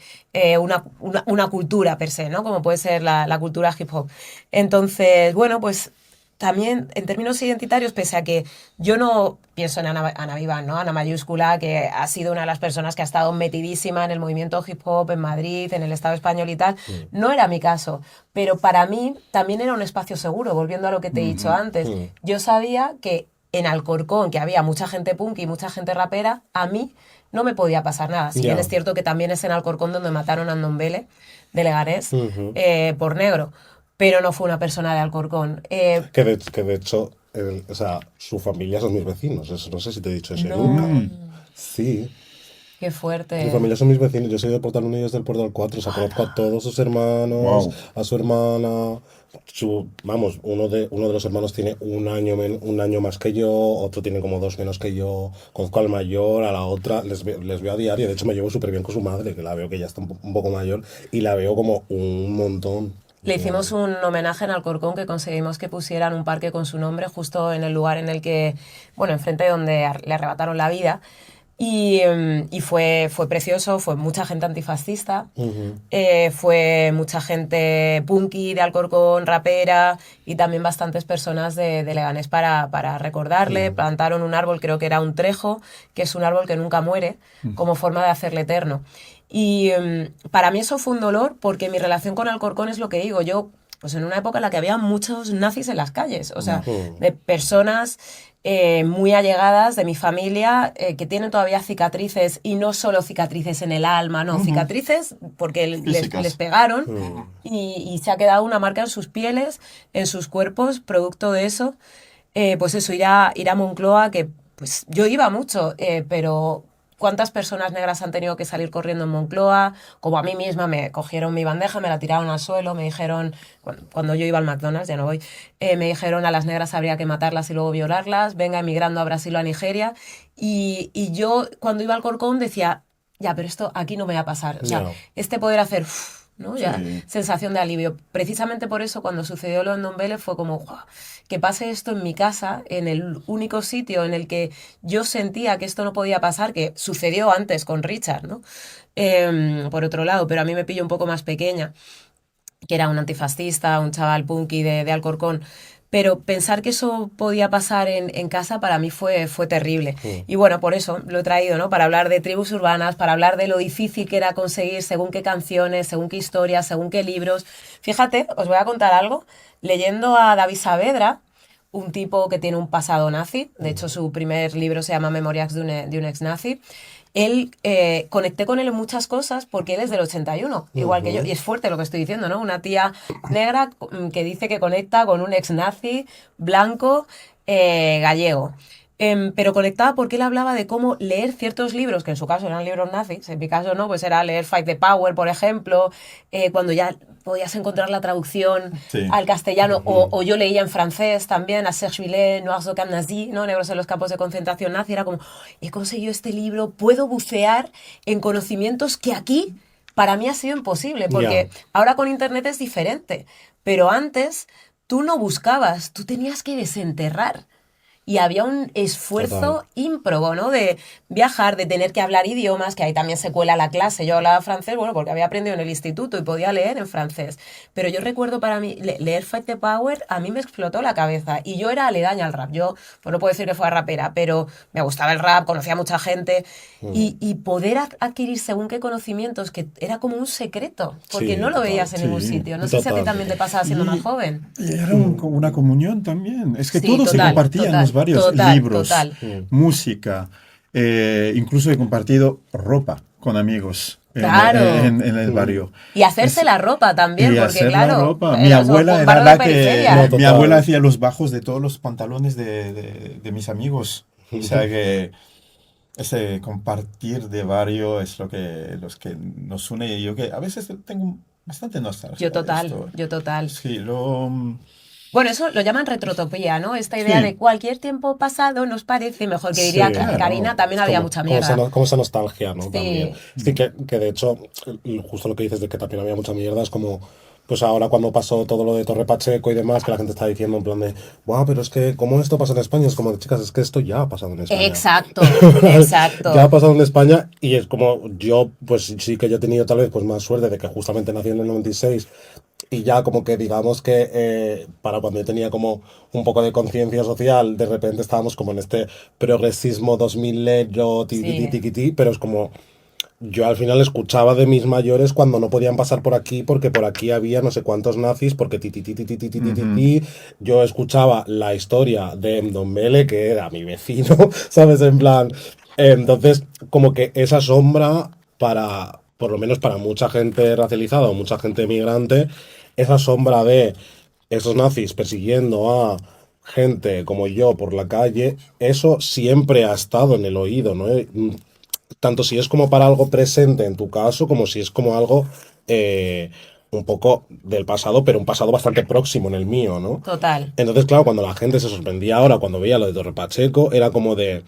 una cultura per se, ¿no? Como puede ser la cultura hip hop. Entonces, bueno, pues también en términos identitarios, pese a que yo no pienso en Ana Vivan, ¿no? Ana mayúscula, que ha sido una de las personas que ha estado metidísima en el movimiento hip hop en Madrid, en el Estado español y tal, no era mi caso, pero para mí también era un espacio seguro, volviendo a lo que te he dicho antes. Yo sabía que en Alcorcón, que había mucha gente punk y mucha gente rapera, a mí no me podía pasar nada. Si bien es cierto que también es en Alcorcón donde mataron a Ndombele, de Leganés, por negro, pero no fue una persona de Alcorcón. Que de hecho, o sea, su familia son mis vecinos, eso, no sé si te he dicho eso No. nunca. Sí, Qué fuerte. mi familia son mis vecinos, yo soy de Portal y ellos del Portal 4, o sea, conozco a todos sus hermanos, Wow. a su hermana, uno de los hermanos tiene un año más que yo, otro tiene como 2 menos que yo, conozco al mayor, a la otra, les veo a diario, de hecho me llevo súper bien con su madre, que la veo que ya está un poco mayor, y la veo como un montón. Le hicimos un homenaje en Alcorcón que conseguimos que pusieran un parque con su nombre justo en el lugar en el que, bueno, enfrente de donde le arrebataron la vida. Y fue precioso, fue mucha gente antifascista, fue mucha gente punky de Alcorcón, rapera y también bastantes personas de Leganés para recordarle. Plantaron un árbol, creo que era un trejo, que es un árbol que nunca muere, como forma de hacerle eterno. Y para mí eso fue un dolor porque mi relación con Alcorcón es lo que digo, yo pues en una época en la que había muchos nazis en las calles, o sea, de personas muy allegadas de mi familia que tienen todavía cicatrices y no solo cicatrices en el alma, no, cicatrices porque les pegaron y se ha quedado una marca en sus pieles, en sus cuerpos, producto de eso. Pues eso, ir a Moncloa, que pues yo iba mucho, pero cuántas personas negras han tenido que salir corriendo en Moncloa, como a mí misma me cogieron mi bandeja, me la tiraron al suelo, me dijeron, cuando yo iba al McDonald's, ya no voy, me dijeron a las negras habría que matarlas y luego violarlas, venga emigrando a Brasil o a Nigeria, y yo cuando iba al Corcón decía, ya, pero esto aquí no me va a pasar, o sea, este poder hacer... ¿no? Ya, sensación de alivio. Precisamente por eso, cuando sucedió lo en Don Vélez, fue como, ¡guau! Que pase esto en mi casa, en el único sitio en el que yo sentía que esto no podía pasar, que sucedió antes con Richard, ¿no? Por otro lado, pero a mí me pilló un poco más pequeña, que era un antifascista, un chaval punky de Alcorcón. Pero pensar que eso podía pasar en casa para mí fue terrible. Y bueno, por eso lo he traído, ¿no? Para hablar de tribus urbanas, para hablar de lo difícil que era conseguir según qué canciones, según qué historias, según qué libros. Fíjate, os voy a contar algo. Leyendo a David Saavedra, un tipo que tiene un pasado nazi, de hecho su primer libro se llama Memorias de un ex-nazi, conecté con él en muchas cosas porque él es del 81, igual que yo, y es fuerte lo que estoy diciendo, ¿no? Una tía negra que dice que conecta con un ex-nazi blanco gallego. Pero conectaba porque él hablaba de cómo leer ciertos libros, que en su caso eran libros nazis, en mi caso no, pues era leer Fight the Power, por ejemplo, cuando ya podías encontrar la traducción al castellano, o yo leía en francés también, a Serge Villet, Noirs au camp nazi, ¿no? Negros en los campos de concentración nazi, era como, he conseguido este libro, puedo bucear en conocimientos que aquí para mí ha sido imposible, porque ahora con internet es diferente, pero antes tú no buscabas, tú tenías que desenterrar. Y había un esfuerzo ímprobo, ¿no? De viajar, de tener que hablar idiomas, que ahí también se cuela la clase. Yo hablaba francés, bueno, porque había aprendido en el instituto y podía leer en francés. Pero yo recuerdo para mí, leer Fight the Power, a mí me explotó la cabeza. Y yo era aledaña al rap. Yo, pues no puedo decir que fuera rapera, pero me gustaba el rap, conocía a mucha gente. Y poder adquirir según qué conocimientos, que era como un secreto, porque no lo veías en ningún sitio. No sé si a ti también te pasaba siendo más joven. Y era una comunión también. Es que todo se compartía en los varios libros, música, incluso he compartido ropa con amigos en el barrio. Y hacerse la ropa también, porque claro, mi abuela era la que mi abuela hacía los bajos de todos los pantalones de mis amigos. O sea que ese compartir de barrio es los que nos une. Y yo que a veces tengo bastante nostalgia. Yo total. Sí, Bueno, eso lo llaman retrotopía, ¿no? Esta idea de cualquier tiempo pasado nos parece mejor, que diría Karina, también había mucha mierda. Como esa nostalgia, ¿no? También. Sí, que de hecho, justo lo que dices de que también había mucha mierda es como... Pues ahora cuando pasó todo lo de Torre Pacheco y demás, que la gente está diciendo en plan de, wow, pero es que, ¿cómo esto pasa en España? Es como, chicas, es que esto ya ha pasado en España. Exacto. Ya ha pasado en España y es como, yo, pues sí que yo he tenido tal vez pues más suerte de que justamente nací en el 96 y ya como que digamos que para cuando yo tenía como un poco de conciencia social, de repente estábamos como en este progresismo 2000ero, pero es como... Yo al final escuchaba de mis mayores cuando no podían pasar por aquí porque por aquí había no sé cuántos nazis, porque yo escuchaba la historia de Don Mele, que era mi vecino, ¿sabes? En plan, entonces como que esa sombra por lo menos para mucha gente racializada o mucha gente migrante, esa sombra de esos nazis persiguiendo a gente como yo por la calle, eso siempre ha estado en el oído, ¿no? Tanto si es como para algo presente en tu caso, como si es como algo un poco del pasado, pero un pasado bastante próximo en el mío, ¿no? Total. Entonces, claro, cuando la gente se sorprendía ahora, cuando veía lo de Torre Pacheco, era como de...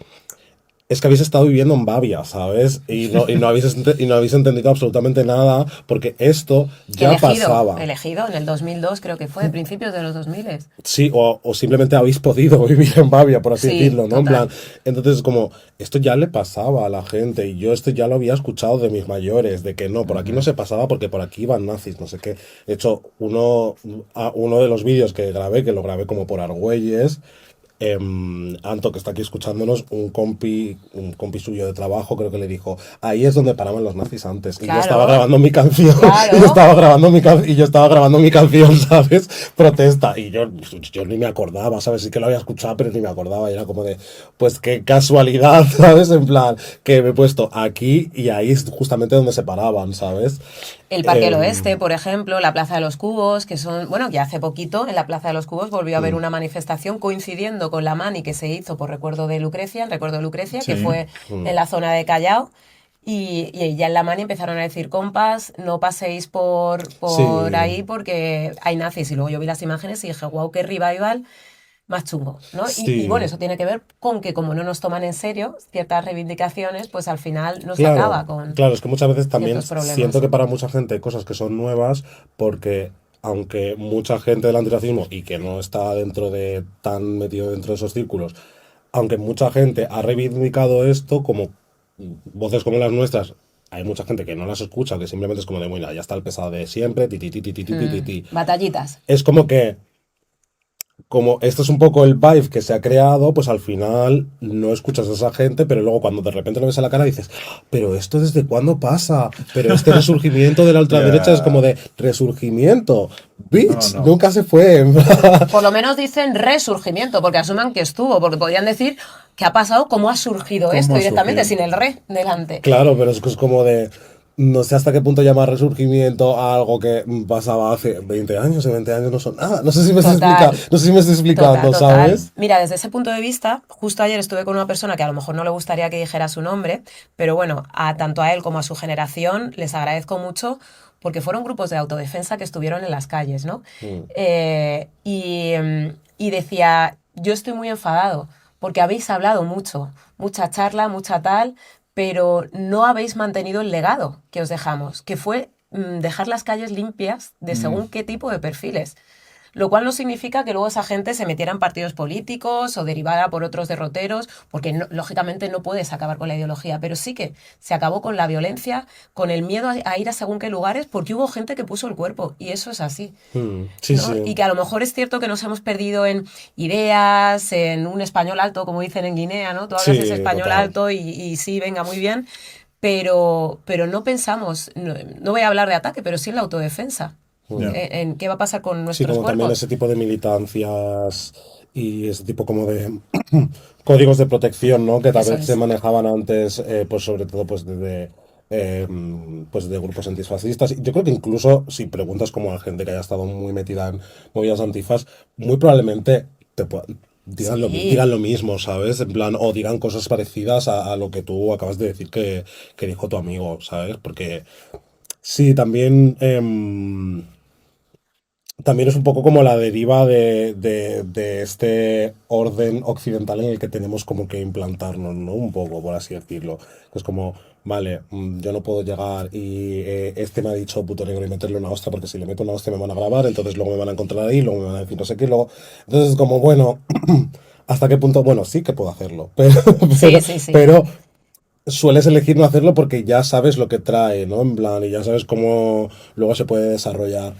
Es que habéis estado viviendo en Bavia, ¿sabes? Y no habéis entendido absolutamente nada, porque esto ya pasaba. Elegido en el 2002, creo que fue, principios de los 2000. Sí, o simplemente habéis podido vivir en Bavia, por así decirlo, ¿no? Total. En plan, entonces, como, esto ya le pasaba a la gente, y yo esto ya lo había escuchado de mis mayores, de que no, por aquí no se pasaba porque por aquí iban nazis, no sé qué. De hecho, uno de los vídeos que lo grabé como por Argüelles, Anto, que está aquí escuchándonos, un compi suyo de trabajo, creo que le dijo, ahí es donde paraban los nazis antes. Y yo estaba grabando mi canción. Claro. Y yo estaba grabando mi canción, ¿sabes? Protesta. Y yo ni me acordaba, ¿sabes? Sí que lo había escuchado, pero ni me acordaba. Y era como de, pues qué casualidad, ¿sabes? En plan, que me he puesto aquí y ahí es justamente donde se paraban, ¿sabes? El Parque del Oeste, por ejemplo, la Plaza de los Cubos, que son, bueno, que hace poquito en la Plaza de los Cubos volvió a haber una manifestación coincidiendo con la mani que se hizo por recuerdo de Lucrecia, el recuerdo de Lucrecia, que Sí. fue en la zona de Callao. Y ya en la mani empezaron a decir, compas, no paséis por Sí. ahí porque hay nazis. Y luego yo vi las imágenes y dije, wow, qué revival más chungo, ¿no? Y bueno, Sí. eso tiene que ver con que como no nos toman en serio ciertas reivindicaciones, pues al final no se Claro, acaba con claro, es que muchas veces también ciertos siento problemas. que para mucha gente hay cosas que son nuevas porque aunque mucha gente del antirracismo y que no está dentro de tan metido dentro de esos círculos, aunque mucha gente ha reivindicado esto como voces como las nuestras, hay mucha gente que no las escucha, que simplemente es como de, bueno, ya está el pesado de siempre, ti, ti, ti, ti, ti, ti, ti, ti. Batallitas. Es como que como esto es un poco el vibe que se ha creado, pues al final no escuchas a esa gente, pero luego cuando de repente lo ves a la cara dices, "Ah, pero esto desde cuándo pasa, pero este resurgimiento de la ultraderecha es como Ya. de resurgimiento, No, bitch, no. nunca se fue". Por lo menos dicen resurgimiento, porque asuman que estuvo, porque podrían decir qué ha pasado, cómo ha surgido ¿Cómo esto ha directamente, surgido? sin el re delante. Claro, pero es que es como de, no sé hasta qué punto llamar resurgimiento a algo que pasaba hace 20 años, y 20 años no son nada. No sé si me estoy Total. explicando, no sé si me estoy explicando, Total. ¿sabes? Mira, desde ese punto de vista, justo ayer estuve con una persona que a lo mejor no le gustaría que dijera su nombre, pero bueno, tanto a él como a su generación les agradezco mucho porque fueron grupos de autodefensa que estuvieron en las calles, ¿no? Mm. Y decía, yo estoy muy enfadado porque habéis hablado mucho, mucha charla, mucha tal, pero no habéis mantenido el legado que os dejamos, que fue dejar las calles limpias de según qué tipo de perfiles. Lo cual no significa que luego esa gente se metiera en partidos políticos o derivara por otros derroteros, porque lógicamente no puedes acabar con la ideología, pero sí que se acabó con la violencia, con el miedo a ir a según qué lugares, porque hubo gente que puso el cuerpo, y eso es así. Sí, ¿No? Y sí. que a lo mejor es cierto que nos hemos perdido en ideas, en un español alto, como dicen en Guinea, ¿no? Tú hablas ese Sí, español total. alto y sí, venga, muy bien, pero no pensamos, no voy a hablar de ataque, pero sí en la autodefensa, Ya. en qué va a pasar con Sí, nuestros como también cuerpos. ese tipo de militancias y ese tipo como de códigos de protección, ¿no? Que tal Eso vez se es. manejaban antes, pues sobre todo pues de grupos antifascistas. Y yo creo que incluso si preguntas como a gente que haya estado muy metida en movidas antifas, muy probablemente Sí, digan lo mismo, ¿sabes? En plan, o digan cosas parecidas a lo que tú acabas de decir que dijo tu amigo, ¿sabes? Porque sí, también... también es un poco como la deriva de este orden occidental en el que tenemos como que implantarnos, ¿no? Un poco, por así decirlo. Es como, vale, yo no puedo llegar y este me ha dicho puto negro y meterle una hostia porque si le meto una hostia me van a grabar, entonces luego me van a encontrar ahí, luego me van a decir no sé qué, luego... Entonces es como, bueno, ¿hasta qué punto? Bueno, sí que puedo hacerlo, pero, sí, sí, sí. pero sueles elegir no hacerlo porque ya sabes lo que trae, ¿no? En plan, y ya sabes cómo luego se puede desarrollar.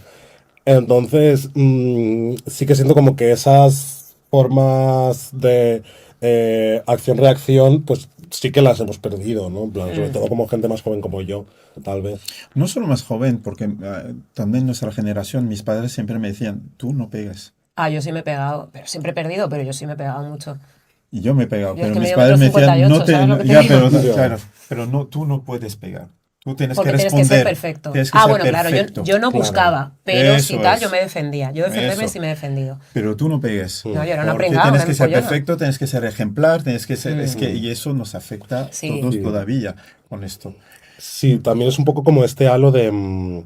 Entonces, sí que siento como que esas formas de acción-reacción, pues sí que las hemos perdido, ¿no? En plan, sobre todo como gente más joven como yo, tal vez. No solo más joven, porque también nuestra generación, mis padres siempre me decían, tú no pegues. Ah, yo sí me he pegado, pero siempre he perdido, pero yo sí me he pegado mucho. Y yo me he pegado, Yo es pero que mis mido padres metro me cincuenta y decían, no ocho, te, ¿sabes lo que te ya, digo? pero Ya. claro, pero no, tú no puedes pegar. Tú tienes que Porque tienes que ser responder, perfecto. tienes que Ah, ser bueno, claro, perfecto. yo no Claro. buscaba, pero si Eso tal, yo es, me defendía. Yo defenderme eso. sí me he defendido. Pero tú no pegues, No, yo era una porque pringada, tienes una que ser empollona. perfecto, tienes que ser ejemplar, tienes que ser, es que, Mm. y eso nos afecta a Sí. todos Sí. todavía con esto. Sí, también es un poco como este halo de...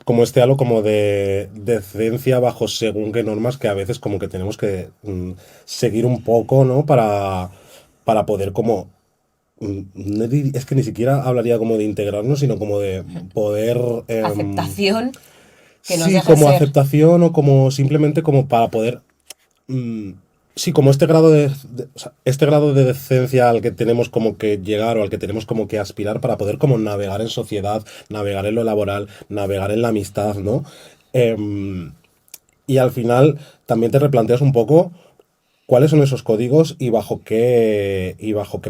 como este halo como de decencia bajo según qué normas que a veces como que tenemos que seguir un poco, ¿no? Para poder como... es que ni siquiera hablaría como de integrarnos, sino como de poder... Aceptación que nos sí, deje como ser. aceptación o como simplemente como para poder... mm, sí, como este grado o sea, este grado de decencia al que tenemos como que llegar o al que tenemos como que aspirar para poder como navegar en sociedad, navegar en lo laboral, navegar en la amistad, ¿no? Em, y al final también te replanteas un poco cuáles son esos códigos y bajo qué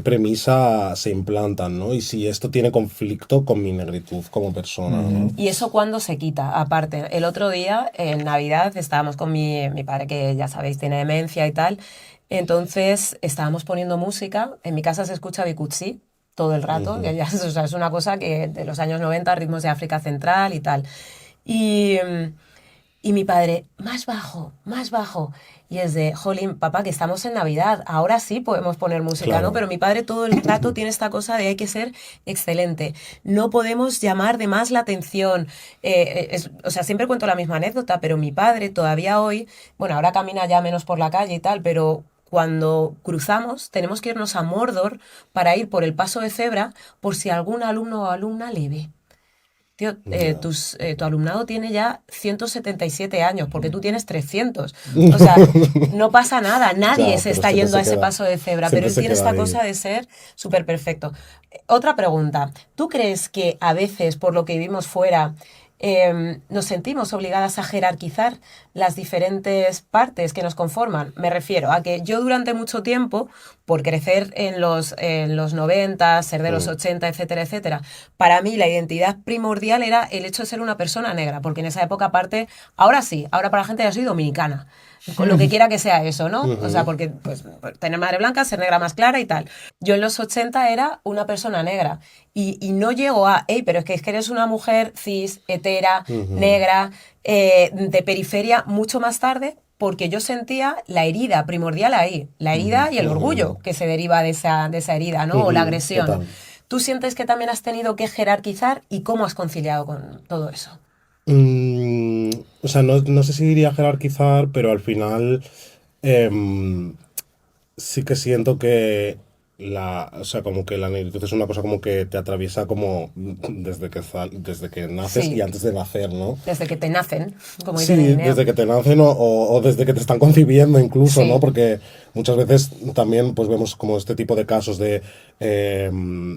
premisa se implantan, ¿no? Y si esto tiene conflicto con mi negritud como persona, ¿no? ¿Y eso cuándo se quita? Aparte, el otro día, en Navidad, estábamos con mi padre, que ya sabéis, tiene demencia y tal. Entonces, estábamos poniendo música. En mi casa se escucha Bicutsi, todo el rato, que ya, o sea, es una cosa que de los años 90, ritmos de África Central y tal. Y, y mi padre, más bajo, más bajo. Y es de, jolín, papá, que estamos en Navidad, ahora sí podemos poner música, ¿no? Claro. Pero mi padre todo el rato tiene esta cosa de hay que ser excelente, no podemos llamar de más la atención. O sea, siempre cuento la misma anécdota, pero mi padre todavía hoy, bueno, ahora camina ya menos por la calle y tal, pero cuando cruzamos tenemos que irnos a Mordor para ir por el paso de cebra por si algún alumno o alumna le ve. Tío, Ya. tu alumnado tiene ya 177 años, porque tú tienes 300. O sea, no pasa nada, nadie Ya, se pero está yendo a ese queda, paso de cebra, pero siempre él se tiene queda esta ahí. cosa de ser súper perfecto. Otra pregunta, ¿tú crees que a veces, por lo que vivimos fuera, nos sentimos obligadas a jerarquizar las diferentes partes que nos conforman? Me refiero a que yo durante mucho tiempo, por crecer en los 90, ser de los Mm. 80, etcétera, etcétera, para mí la identidad primordial era el hecho de ser una persona negra, porque en esa época aparte, ahora sí, ahora para la gente ya soy dominicana, con lo que quiera que sea eso, ¿no? O sea, Ujú. porque pues tener madre blanca, ser negra más clara y tal. Yo en los 80 era una persona negra y no llego a, hey, pero es que eres una mujer cis, hetera, Ujú. negra, de periferia mucho más tarde, porque yo sentía la herida primordial ahí, la herida y el orgullo Ujú. que se deriva de esa herida, ¿no? O la Ujú. agresión. Total. ¿Tú sientes que también has tenido que jerarquizar y cómo has conciliado con todo eso? Mm, o sea, no sé si diría jerarquizar, pero al final em, sí que siento que o sea, como que la negritud es una cosa como que te atraviesa como desde que naces y Sí, antes de nacer, ¿no? desde que te nacen, como dice Sí, Neguinea. desde que te nacen o desde que te están concibiendo incluso, ¿no? Sí, Porque muchas veces también pues vemos como este tipo de casos de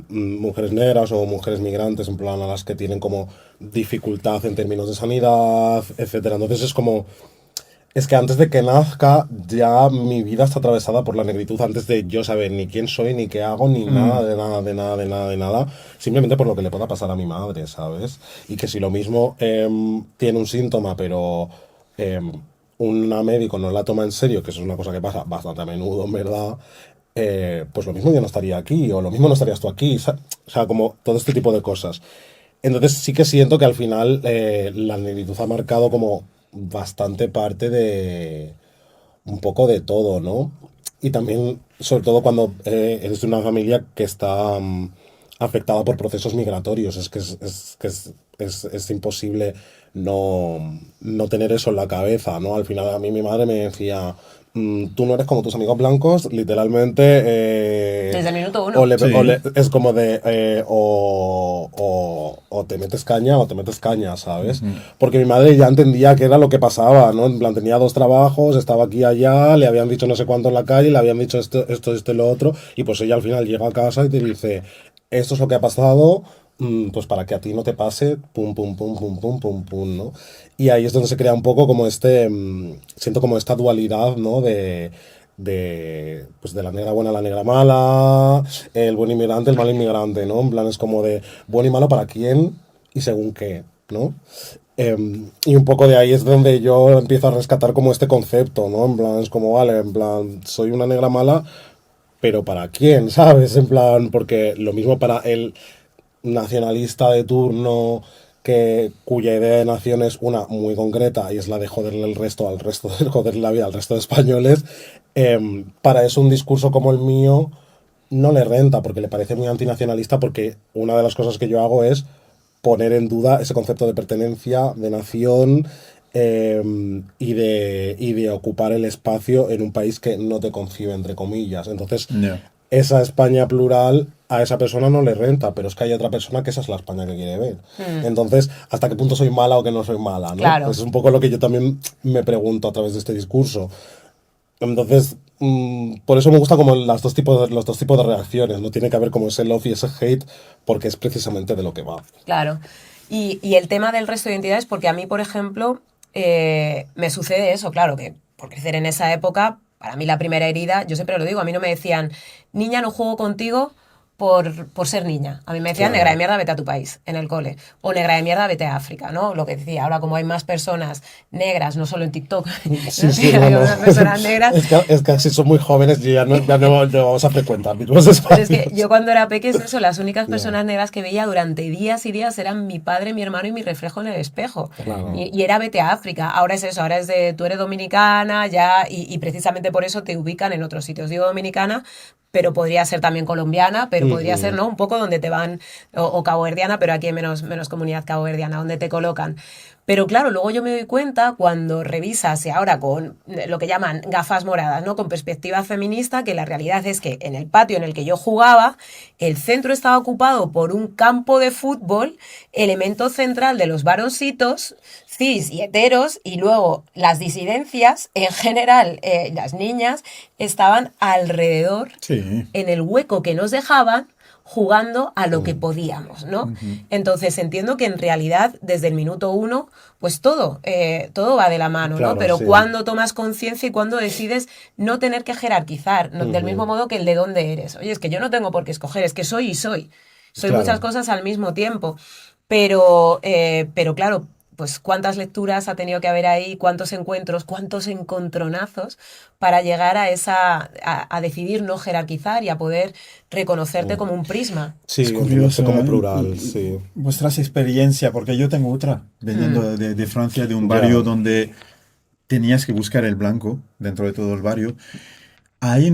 mujeres negras o mujeres migrantes, en plan a las que tienen como dificultad en términos de sanidad, etcétera. Entonces es como, es que antes de que nazca ya mi vida está atravesada por la negritud antes de yo saber ni quién soy, ni qué hago, ni nada, Mm, de nada, de nada, de nada, de nada. Simplemente por lo que le pueda pasar a mi madre, ¿sabes? Y que si lo mismo tiene un síntoma, pero em, una médico no la toma en serio, que eso es una cosa que pasa bastante a menudo, en verdad, pues lo mismo yo no estaría aquí, o lo mismo no estarías tú aquí, o sea, como todo este tipo de cosas. Entonces sí que siento que al final la negritud ha marcado como bastante parte de un poco de todo, ¿no? Y también, sobre todo cuando eres de una familia que está afectada por procesos migratorios, es que es imposible no tener eso en la cabeza, ¿no? Al final a mí mi madre me decía, tú no eres como tus amigos blancos, literalmente, desde el minuto uno. sí. es como de, o te metes caña o te metes caña, ¿sabes? Ujú. Porque mi madre ya entendía qué era lo que pasaba, ¿no? En plan, tenía dos trabajos, estaba aquí y allá, le habían dicho no sé cuánto en la calle, le habían dicho esto y lo otro, y pues ella al final llega a casa y te dice, esto es lo que ha pasado, pues para que a ti no te pase, pum, pum, pum, pum, pum, pum, pum, ¿no? Y ahí es donde se crea un poco como siento como esta dualidad, ¿no? Pues de la negra buena a la negra mala, el buen inmigrante, el mal inmigrante, ¿no? En plan, es como de bueno y malo para quién y según qué, ¿no? Y un poco de ahí es donde yo empiezo a rescatar como este concepto, ¿no? En plan, es como, vale, en plan, soy una negra mala, pero ¿para quién? ¿Sabes? En plan, porque lo mismo para el nacionalista de turno cuya idea de nación es una muy concreta y es la de joderle el resto al resto de joderle la vida al resto de españoles, para eso un discurso como el mío no le renta porque le parece muy antinacionalista porque una de las cosas que yo hago es poner en duda ese concepto de pertenencia, de nación y de ocupar el espacio en un país que no te concibe, entre comillas. Entonces, Ya. esa España plural a esa persona no le renta, pero es que hay otra persona que esa es la España que quiere ver. Mm, Entonces, ¿hasta qué punto soy mala o que no soy mala, no? Eso claro. es un poco lo que yo también me pregunto a través de este discurso. Entonces, por eso me gusta como los dos tipos de reacciones, no tiene que haber como ese love y ese hate, porque es precisamente de lo que va. Claro. Y el tema del resto de identidades, porque a mí, por ejemplo, me sucede eso, claro, que por crecer en esa época, para mí la primera herida, yo siempre lo digo, a mí no me decían, niña, no juego contigo por ser niña. A mí me decían, Claro. negra de mierda, vete a tu país, en el cole. O negra de mierda, vete a África, ¿no? Lo que decía, ahora como hay más personas negras, no solo en TikTok, Sí, sí, hay no, no. más personas negras. Es que si son muy jóvenes y ya no vamos a frecuentar mismos Pero es que espacios. yo cuando era pequeña, eso, las únicas Ya, personas negras que veía durante días y días eran mi padre, mi hermano y mi reflejo en el espejo. claro. Y era vete a África. Ahora es eso, ahora es de tú eres dominicana ya y precisamente por eso te ubican en otros sitios. Digo dominicana, pero podría ser también colombiana, pero podría ser, Ujú. ¿no? Un poco donde te van, o caboverdiana, pero aquí hay menos comunidad caboverdiana, donde te colocan. Pero claro, luego yo me doy cuenta cuando revisas y ahora con lo que llaman gafas moradas, ¿no? Con perspectiva feminista, que la realidad es que en el patio en el que yo jugaba, el centro estaba ocupado por un campo de fútbol, elemento central de los varoncitos, cis y heteros, y luego las disidencias, en general, las niñas, estaban alrededor, Sí. en el hueco que nos dejaban, jugando a lo que podíamos, ¿no? Ujú. Entonces entiendo que en realidad desde el minuto uno, pues todo va de la mano, ¿no? Claro, Pero sí. cuando tomas conciencia y cuando decides no tener que jerarquizar, del mismo Ujú. modo que el de dónde eres. Oye, es que yo no tengo por qué escoger, es que soy y soy. Soy muchas Claro. cosas al mismo tiempo. Pero claro, pues cuántas lecturas ha tenido que haber ahí, cuántos encuentros, cuántos encontronazos para llegar a decidir no jerarquizar y a poder reconocerte como un prisma. Es Sí, entenderte curioso, como ¿eh? plural, sí. Vuestras experiencias, porque yo tengo otra, Mm, veniendo de Francia, de un Ya. barrio donde tenías que buscar el blanco dentro de todo el barrio. Ahí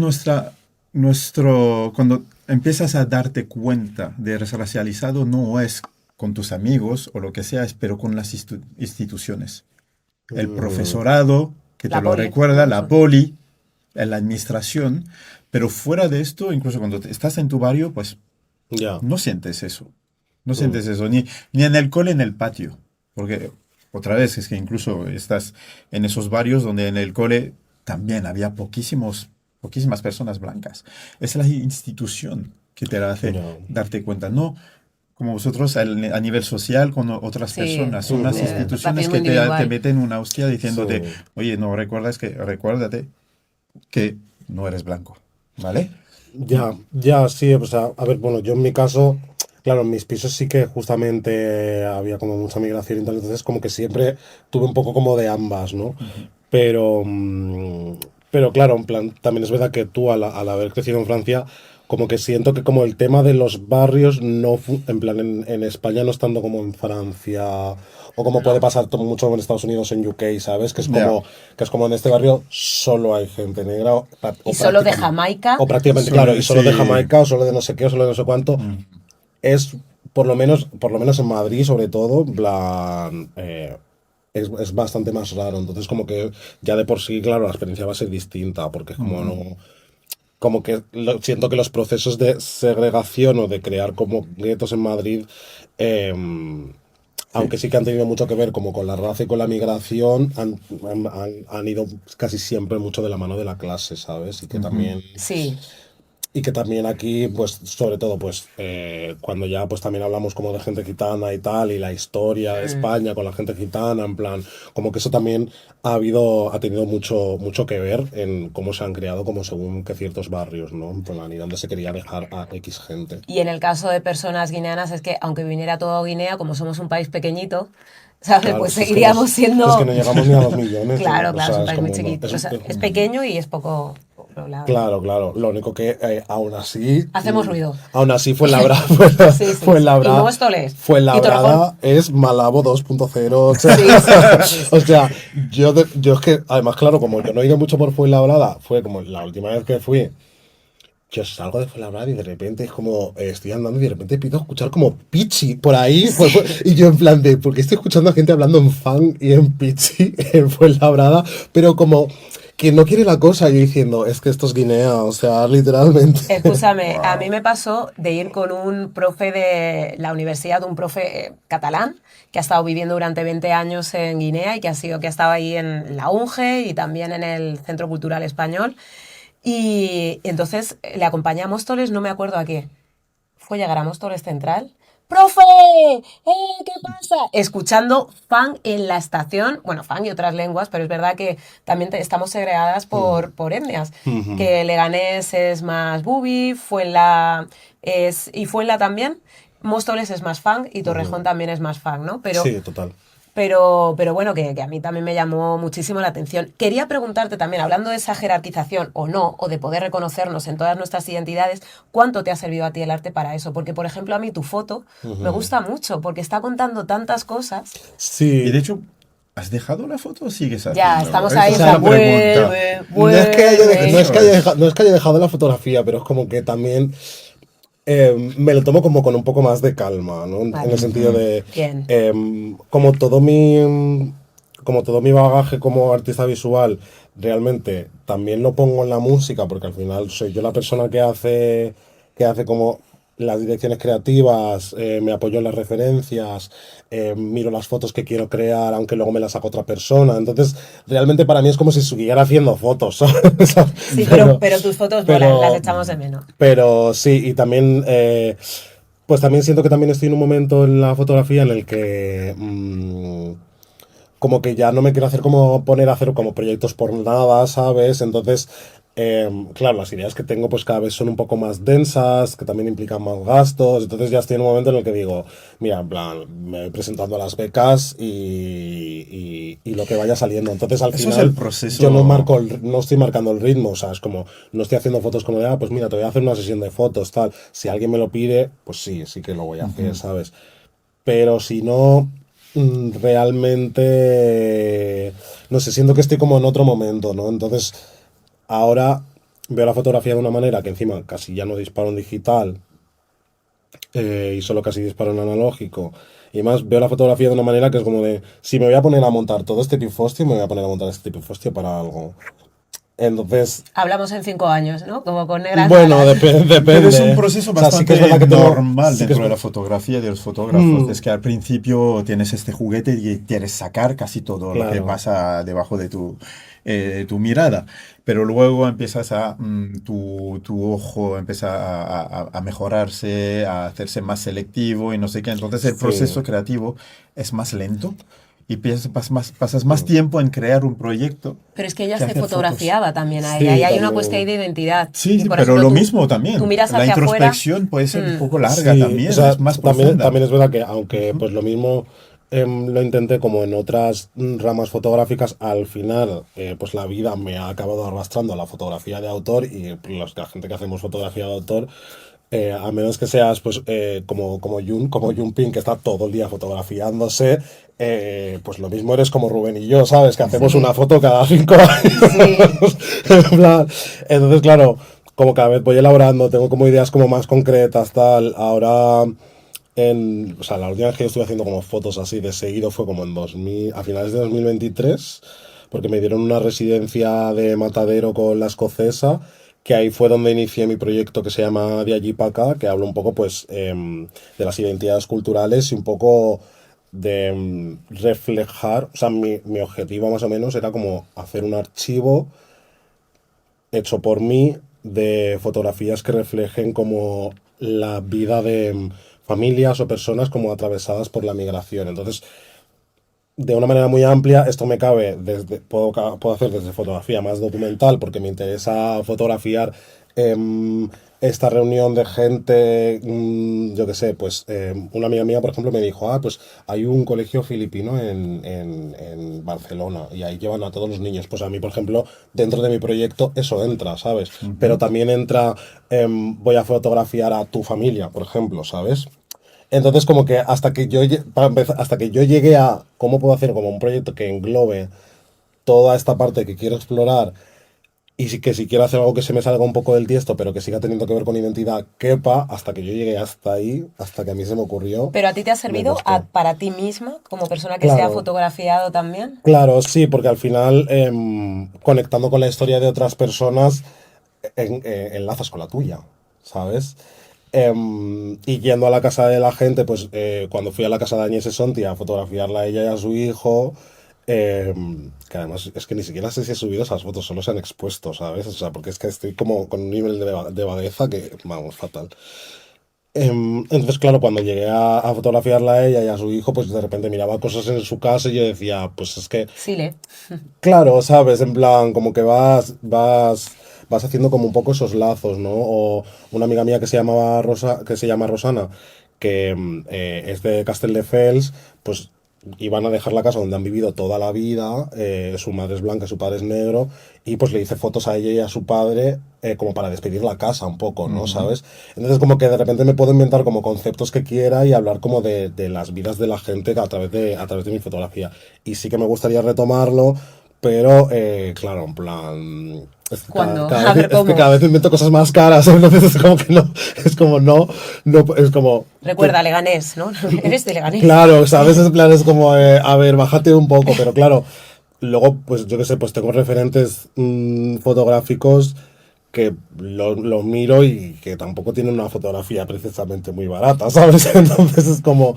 cuando empiezas a darte cuenta de eres racializado, no es con tus amigos o lo que sea, pero con las instituciones. El Mm, profesorado, que te la lo poli, recuerda, ¿no? la poli, la administración, pero fuera de esto, incluso cuando estás en tu barrio, pues ya. no sientes eso. No Mm, sientes eso, ni en el cole, ni en el patio. Porque, otra vez, es que incluso estás en esos barrios donde en el cole también había poquísimas personas blancas. Es la institución que te hace ya. darte cuenta. No como vosotros a nivel social con otras Sí, personas. Son las Ujú. instituciones racismo que te individual. meten una hostia Sí. diciéndote, oye, no recuérdate que no eres blanco. ¿Vale? Ya, ya, sí, o sea, a ver, bueno, yo en mi caso, claro, en mis pisos sí que justamente había como mucha migración y tal, entonces como que siempre tuve un poco como de ambas, ¿no? Ujú. Pero, pero claro, en plan, también es verdad que tú al haber crecido en Francia, como que siento que como el tema de los barrios no, en plan, en España no estando como en Francia, o como puede No. pasar mucho en Estados Unidos, en UK, ¿sabes? Ya. Que es como en este barrio solo hay gente negra Y o solo de prácticamente. Jamaica. O prácticamente, claro, y Sobre, solo de sí. Jamaica, o solo de no sé qué, o solo de no sé cuánto, Mm. es por lo menos en Madrid, sobre todo, en plan, es bastante más raro. Entonces, como que ya de por sí, claro, la experiencia va a ser distinta, porque es como Ujú. no. Como que siento que los procesos de segregación o de crear como guetos en Madrid, Sí. aunque sí que han tenido mucho que ver como con la raza y con la migración, han ido casi siempre mucho de la mano de la clase, ¿sabes? Ujú. Sí. Y que también aquí, pues, sobre todo, pues, cuando ya, pues, también hablamos como de gente gitana y tal, y la historia de Mm. España con la gente gitana, en plan, como que eso también ha tenido mucho que ver en cómo se han creado, como según que ciertos barrios, ¿no? En plan, y dónde se quería dejar a X gente. Y en el caso de personas guineanas es que aunque viniera todo Guinea, como somos un país pequeñito, ¿sabes? Claro, Pues si es que no, seguiríamos es que siendo... no llegamos ni a 2 millones, Claro, o claro, es sea, un es país muy como, no, chiquito. O sea, es pequeño y es poco poblado. claro, claro. Lo único que aún así, Hacemos ruido. aún así Fuenlabrada, Sí, sí, sí. Y Fuenlabrada, Móstoles. Y Torrejón. Fuenlabrada es Malabo 2.0. O sea, Sí, sí, sí, sí, o sí. sea, yo es que, además, claro, como yo no he ido mucho por Fuenlabrada, fue como la última vez que fui, yo salgo de Fuenlabrada y de repente es como, estoy andando y de repente empiezo a escuchar como Pichi por ahí, y yo en plan de, porque estoy escuchando a gente hablando en fan y en Pichi en Fuenlabrada, pero como que no quiere la cosa, y yo diciendo, es que esto es Guinea, o sea, literalmente. Escúchame, a mí Wow. me pasó de ir con un profe de la universidad, un profe catalán, que ha estado viviendo durante 20 años en Guinea y que ha estado ahí en la UNGE y también en el Centro Cultural Español. Y entonces le acompañé a Móstoles, no me acuerdo a qué. Fue llegar a Móstoles Central, ¡profe! ¿Qué pasa? Escuchando funk en la estación, bueno, funk y otras lenguas, pero es verdad que también estamos segregadas por etnias, Ujú. que Leganés es más bubi, Fuenla también, Móstoles es más funk y Torrejón Ujú. también es más funk, ¿no? Sí, total. Pero bueno, que a mí también me llamó muchísimo la atención. Quería preguntarte también, hablando de esa jerarquización o no, o de poder reconocernos en todas nuestras identidades, ¿cuánto te ha servido a ti el arte para eso? Porque, por ejemplo, a mí tu foto me Ujú. gusta mucho porque está contando tantas cosas. Y de Sí, hecho, ¿has dejado la foto o sigues Ya, haciéndolo? estamos Esa ahí, o en es sea, la plan, pregunta. vuelve, no es que haya, vuelve. Eso es. no es que haya dejado la fotografía, pero es como que también me lo tomo como con un poco más de calma, ¿no? En el Vale, sentido Ujú. de, bien. como como todo mi bagaje como artista visual, realmente también lo pongo en la música, porque al final soy yo la persona que hace como las direcciones creativas, me apoyo en las referencias, miro las fotos que quiero crear, aunque luego me las haga otra persona. Entonces, realmente para mí es como si siguiera haciendo fotos, ¿sabes? Sí, Pero, pero tus fotos molan, las pero, echamos de menos. pero sí, y también, pues también siento que también estoy en un momento en la fotografía en el que como que ya no me quiero hacer como poner a hacer como proyectos por nada, ¿sabes? Entonces, claro, las ideas que tengo pues cada vez son un poco más densas, que también implican más gastos, entonces ya estoy en un momento en el que digo, mira, en plan, me voy presentando a las becas y lo que vaya saliendo. Entonces al Eso es el final yo no proceso. marco no estoy marcando el ritmo, o sea, es como, no estoy haciendo fotos como de, ah, pues mira, te voy a hacer una sesión de fotos, tal. Si alguien me lo pide, pues sí, sí que lo voy a hacer, Ujú. ¿sabes? Pero si no, realmente, no sé, siento que estoy como en otro momento, ¿no? Entonces, ahora veo la fotografía de una manera que encima casi ya no disparo en digital y solo casi disparo en analógico. Y más, veo la fotografía de una manera que es como de, si me voy a poner a montar todo este pifostio, me voy a poner a montar este pifostio para algo. Entonces, Hablamos en 5 años, ¿no? Como con negras bueno, balas. Pero es un depende. proceso O sea, sí que es bastante verdad que tengo, normal sí que es, dentro de la fotografía y de los fotógrafos. Es que al principio tienes este juguete y quieres sacar casi todo lo que claro, pasa debajo de tu mirada. Pero luego empiezas tu ojo empieza a mejorarse, a hacerse más selectivo y no sé qué. Entonces el sí. proceso creativo es más lento y pasas más tiempo en crear un proyecto Pero es que ella que se hacer fotos. fotografiaba también a ella. Y Sí, hay una cuestión ahí también. de identidad. Sí, Y sí, por pero ejemplo, lo tú, mismo tú también. miras La hacia afuera. introspección puede ser un mm, poco larga Sí, o también, sea, es más también, profunda. también es verdad que aunque pues lo mismo lo intenté como en otras ramas fotográficas, al final pues la vida me ha acabado arrastrando a la fotografía de autor y la gente que hacemos fotografía de autor, a menos que seas pues como Jun Ping que está todo el día fotografiándose, pues lo mismo eres como Rubén y yo, ¿sabes? Que hacemos una sí, foto cada 5 años. sí. En plan, entonces, claro, como cada vez voy elaborando, tengo como ideas como más concretas, tal. Ahora, o sea, la última vez que yo estuve haciendo como fotos así de seguido fue como en 2000, a finales de 2023, porque me dieron una residencia de Matadero con la escocesa, que ahí fue donde inicié mi proyecto que se llama De allí para acá, que habla un poco pues de las identidades culturales y un poco de reflejar, o sea, mi objetivo más o menos era como hacer un archivo hecho por mí de fotografías que reflejen como la vida de familias o personas como atravesadas por la migración. Entonces, de una manera muy amplia, esto me cabe desde, puedo hacer desde fotografía más documental, porque me interesa fotografiar esta reunión de gente, yo qué sé, pues una amiga mía, por ejemplo, me dijo, ah, pues hay un colegio filipino en Barcelona y ahí llevan a todos los niños. Pues a mí, por ejemplo, dentro de mi proyecto eso entra, ¿sabes? Pero Ujú. también entra, voy a fotografiar a tu familia, por ejemplo, ¿sabes? Entonces, como que hasta que hasta que yo llegué a cómo puedo hacer como un proyecto que englobe toda esta parte que quiero explorar y que si quiero hacer algo que se me salga un poco del tiesto, pero que siga teniendo que ver con identidad, quepa, hasta que yo llegué hasta ahí, hasta que a mí se me ocurrió, Pero a ti te ha me servido costó. para ti misma, como persona que se ha Claro, fotografiado también. claro, sí, porque al final, conectando con la historia de otras personas, enlazas con la tuya, ¿sabes? Y yendo a la casa de la gente, pues cuando fui a la casa de Agnès Sonti a fotografiarla a ella y a su hijo, que además es que ni siquiera sé si he subido esas fotos, solo se han expuesto, ¿sabes? O sea, porque es que estoy como con un nivel de vagueza que, vamos, fatal. Entonces, claro, cuando llegué a fotografiarla a ella y a su hijo, pues de repente miraba cosas en su casa y yo decía, pues es que, Sí, le. claro, ¿sabes? En plan, como que vas haciendo como un poco esos lazos, ¿no? O una amiga mía que se llamaba que se llama Rosana, que es de Castelldefels, pues iban a dejar la casa donde han vivido toda la vida, su madre es blanca, su padre es negro, y pues le hice fotos a ella y a su padre como para despedir la casa un poco, ¿no? Ujú. ¿Sabes? Entonces como que de repente me puedo inventar como conceptos que quiera y hablar como de las vidas de la gente a través de mi fotografía. Y sí que me gustaría retomarlo, pero, claro, en plan. Es que cada, ¿Cuándo? cada A vez, ver es que cómo. cada vez invento cosas más caras, entonces es como que no. Es como no. No es como. te- Recuerda, Leganés, ¿no? Eres de Leganés. claro, ¿sabes? En plan es como, a ver, bájate un poco, pero claro. Luego, pues yo qué sé, pues tengo referentes fotográficos que lo miro y que tampoco tienen una fotografía precisamente muy barata, ¿sabes? Entonces es como,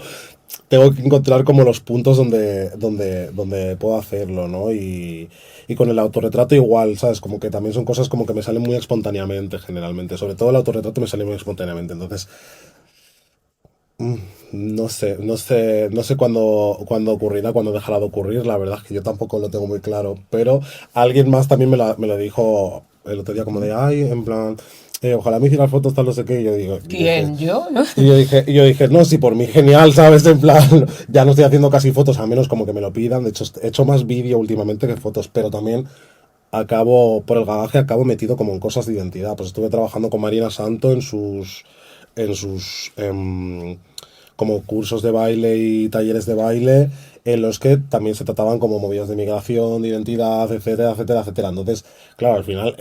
tengo que encontrar como los puntos donde puedo hacerlo, ¿no? Y con el autorretrato igual, ¿sabes? Como que también son cosas como que me salen muy espontáneamente generalmente, sobre todo el autorretrato me sale muy espontáneamente, entonces no sé cuándo ocurrirá, cuándo dejará de ocurrir, la verdad es que yo tampoco lo tengo muy claro, pero alguien más también me lo dijo el otro día como de, ay, en plan, ojalá me hicieras fotos tal no sé qué, y yo digo, y dije, ¿Quién? ¿Yo? ¿No? y yo dije, no, sí, por mí genial, ¿sabes? En plan, ya no estoy haciendo casi fotos, a menos como que me lo pidan, de hecho he hecho más vídeo últimamente que fotos, pero también por el gagaje acabo metido como en cosas de identidad, pues estuve trabajando con Marina Santo en sus como cursos de baile y talleres de baile en los que también se trataban como movidas de migración, de identidad, etcétera, etcétera, etcétera. Entonces, claro, al final,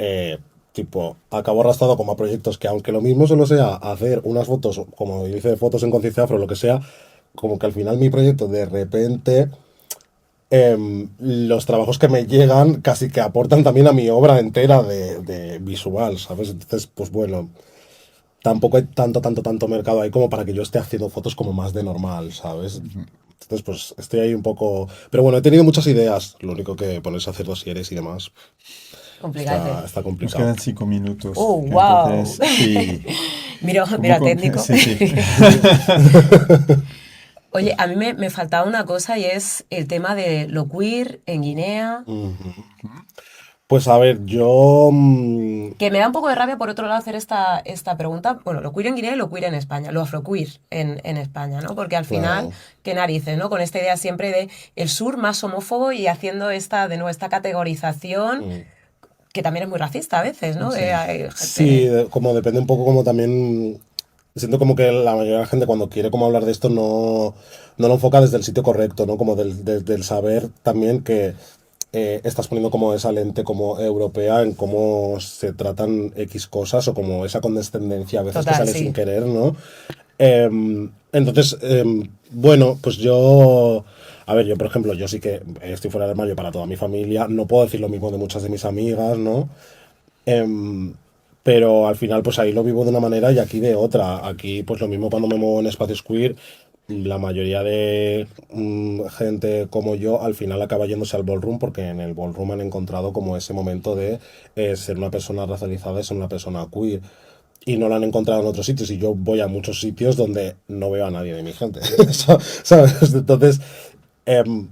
tipo, acabo arrastrado como a proyectos que aunque lo mismo solo sea hacer unas fotos, como yo hice fotos en Conciencia Afro, lo que sea, como que al final mi proyecto de repente, los trabajos que me llegan casi que aportan también a mi obra entera de visual, ¿sabes? Entonces, pues bueno, tampoco hay tanto mercado ahí como para que yo esté haciendo fotos como más de normal, ¿sabes? Ujú. Entonces, pues estoy ahí un poco. Pero bueno, he tenido muchas ideas. Lo único que ponerse a hacer dosieres y demás Complicarte. está Nos complicado. quedan 5 minutos. Oh, wow. Entonces, sí. Mira, ¿Cómo mira, técnico. Sí, sí. Oye, a mí me faltaba una cosa y es el tema de lo queer en Guinea, Ujú. Pues a ver, yo. que me da un poco de rabia por otro lado hacer esta pregunta. Bueno, lo queer en Guinea y lo queer en España, lo afroqueer en España, ¿no? Porque al final, Claro. qué narices, ¿no? Con esta idea siempre de el sur más homófobo y haciendo de nuevo, esta categorización Mm. que también es muy racista a veces, ¿no? Sí. Hay Sí, gente... como depende un poco como también. Siento como que la mayoría de la gente cuando quiere como hablar de esto no lo enfoca desde el sitio correcto, ¿no? Como del saber también que estás poniendo como esa lente como europea en cómo se tratan X cosas o como esa condescendencia a veces que Total, sale sin sí. querer, ¿no? Entonces, bueno, pues yo, a ver, yo por ejemplo, yo sí que estoy fuera del armario para toda mi familia, no puedo decir lo mismo de muchas de mis amigas, ¿no? Em, pero al final, pues ahí lo vivo de una manera y aquí de otra. Aquí, pues lo mismo cuando me muevo en espacios queer, la mayoría de gente como yo al final acaba yéndose al ballroom porque en el ballroom han encontrado como ese momento de ser una persona racializada y ser una persona queer. Y no lo han encontrado en otros sitios. Y yo voy a muchos sitios donde no veo a nadie de mi gente. ¿Sabes? Entonces, em,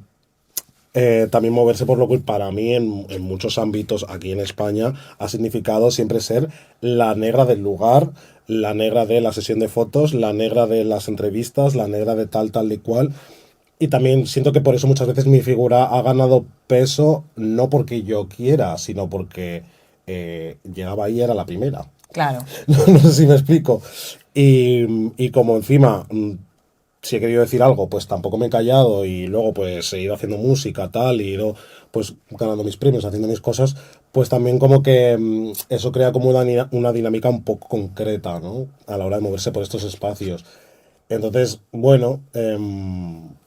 también moverse por lo que para mí en muchos ámbitos aquí en España ha significado siempre ser la negra del lugar, la negra de la sesión de fotos, la negra de las entrevistas, la negra de tal y cual. Y también siento que por eso muchas veces mi figura ha ganado peso, no porque yo quiera, sino porque llegaba ahí y era la primera. Claro. No sé si me explico. Y como encima, si he querido decir algo, pues tampoco me he callado y luego pues he ido haciendo música, tal, y he ido pues ganando mis premios, haciendo mis cosas, pues también como que eso crea como una dinámica un poco concreta, ¿no? A la hora de moverse por estos espacios. Entonces, bueno,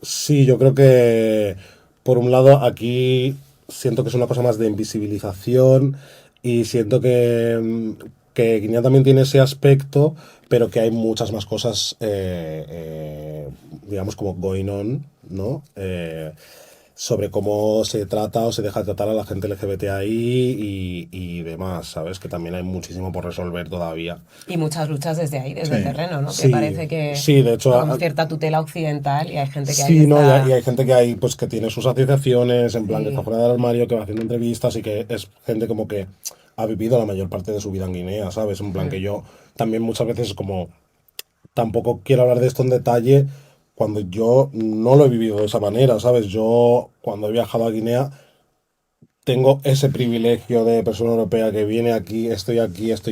sí, yo creo que por un lado aquí siento que es una cosa más de invisibilización y siento que Guinea también tiene ese aspecto, pero que hay muchas más cosas, digamos, como going on, ¿no? sobre cómo se trata o se deja de tratar a la gente LGBTI y demás, ¿sabes? Que también hay muchísimo por resolver todavía. Y muchas luchas desde ahí, desde el Sí. terreno, ¿no? Que Sí, parece que sí, de hecho, hay como cierta tutela occidental y hay gente que ahí sí, no, está... y hay gente que hay, pues que tiene sus asociaciones, en plan que Sí. está fuera del armario, que va haciendo entrevistas y que es gente como que ha vivido la mayor parte de su vida en Guinea, ¿sabes? En plan que yo también muchas veces como tampoco quiero hablar de esto en detalle cuando yo no lo he vivido de esa manera, ¿sabes? Yo cuando he viajado a Guinea tengo ese privilegio de persona europea que viene aquí, estoy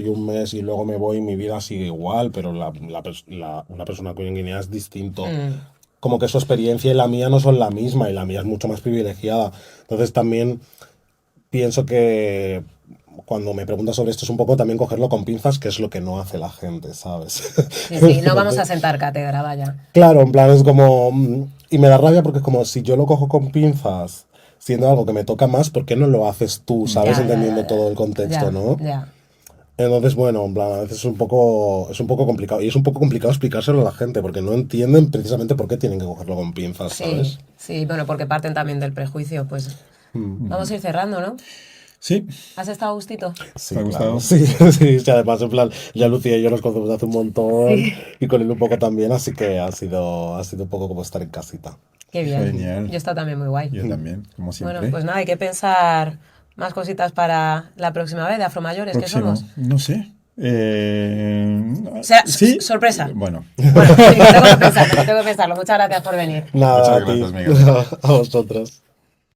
un mes y luego me voy y mi vida sigue igual, pero una persona que vive en Guinea es distinto. Mm. Como que su experiencia y la mía no son la misma y la mía es mucho más privilegiada. Entonces también pienso que cuando me preguntas sobre esto es un poco también cogerlo con pinzas, que es lo que no hace la gente, ¿sabes? Sí, sí, no vamos a sentar cátedra, vaya. Claro, en plan es como... Y me da rabia porque es como si yo lo cojo con pinzas, siendo algo que me toca más, ¿por qué no lo haces tú, ¿sabes? Ya, ya, Entendiendo ya, todo el ya. contexto, Ya, ¿no? ya. Entonces, bueno, en plan, a veces es un poco complicado. Y es un poco complicado explicárselo a la gente, porque no entienden precisamente por qué tienen que cogerlo con pinzas, Sí, ¿sabes? sí, bueno, porque parten también del prejuicio, pues vamos a ir cerrando, ¿no? Sí, ¿Has estado a gustito? Sí, ¿te ha claro. gustado? Sí, sí, además, en plan, ya Lucía y yo nos conocemos hace un montón Sí. y con él un poco también, así que ha sido un poco como estar en casita. Qué bien. Genial. Yo está también muy guay. Yo también, como Bueno, siempre. pues nada, hay que pensar más cositas para la próxima vez de Afromayores que Próximo, somos. no sé. O sea, Sí. sorpresa. Bueno, Bueno, sí, tengo que pensarlo, tengo que pensarlo. Muchas gracias por venir. Nada, muchas a ti, gracias, Miguel. a vosotros.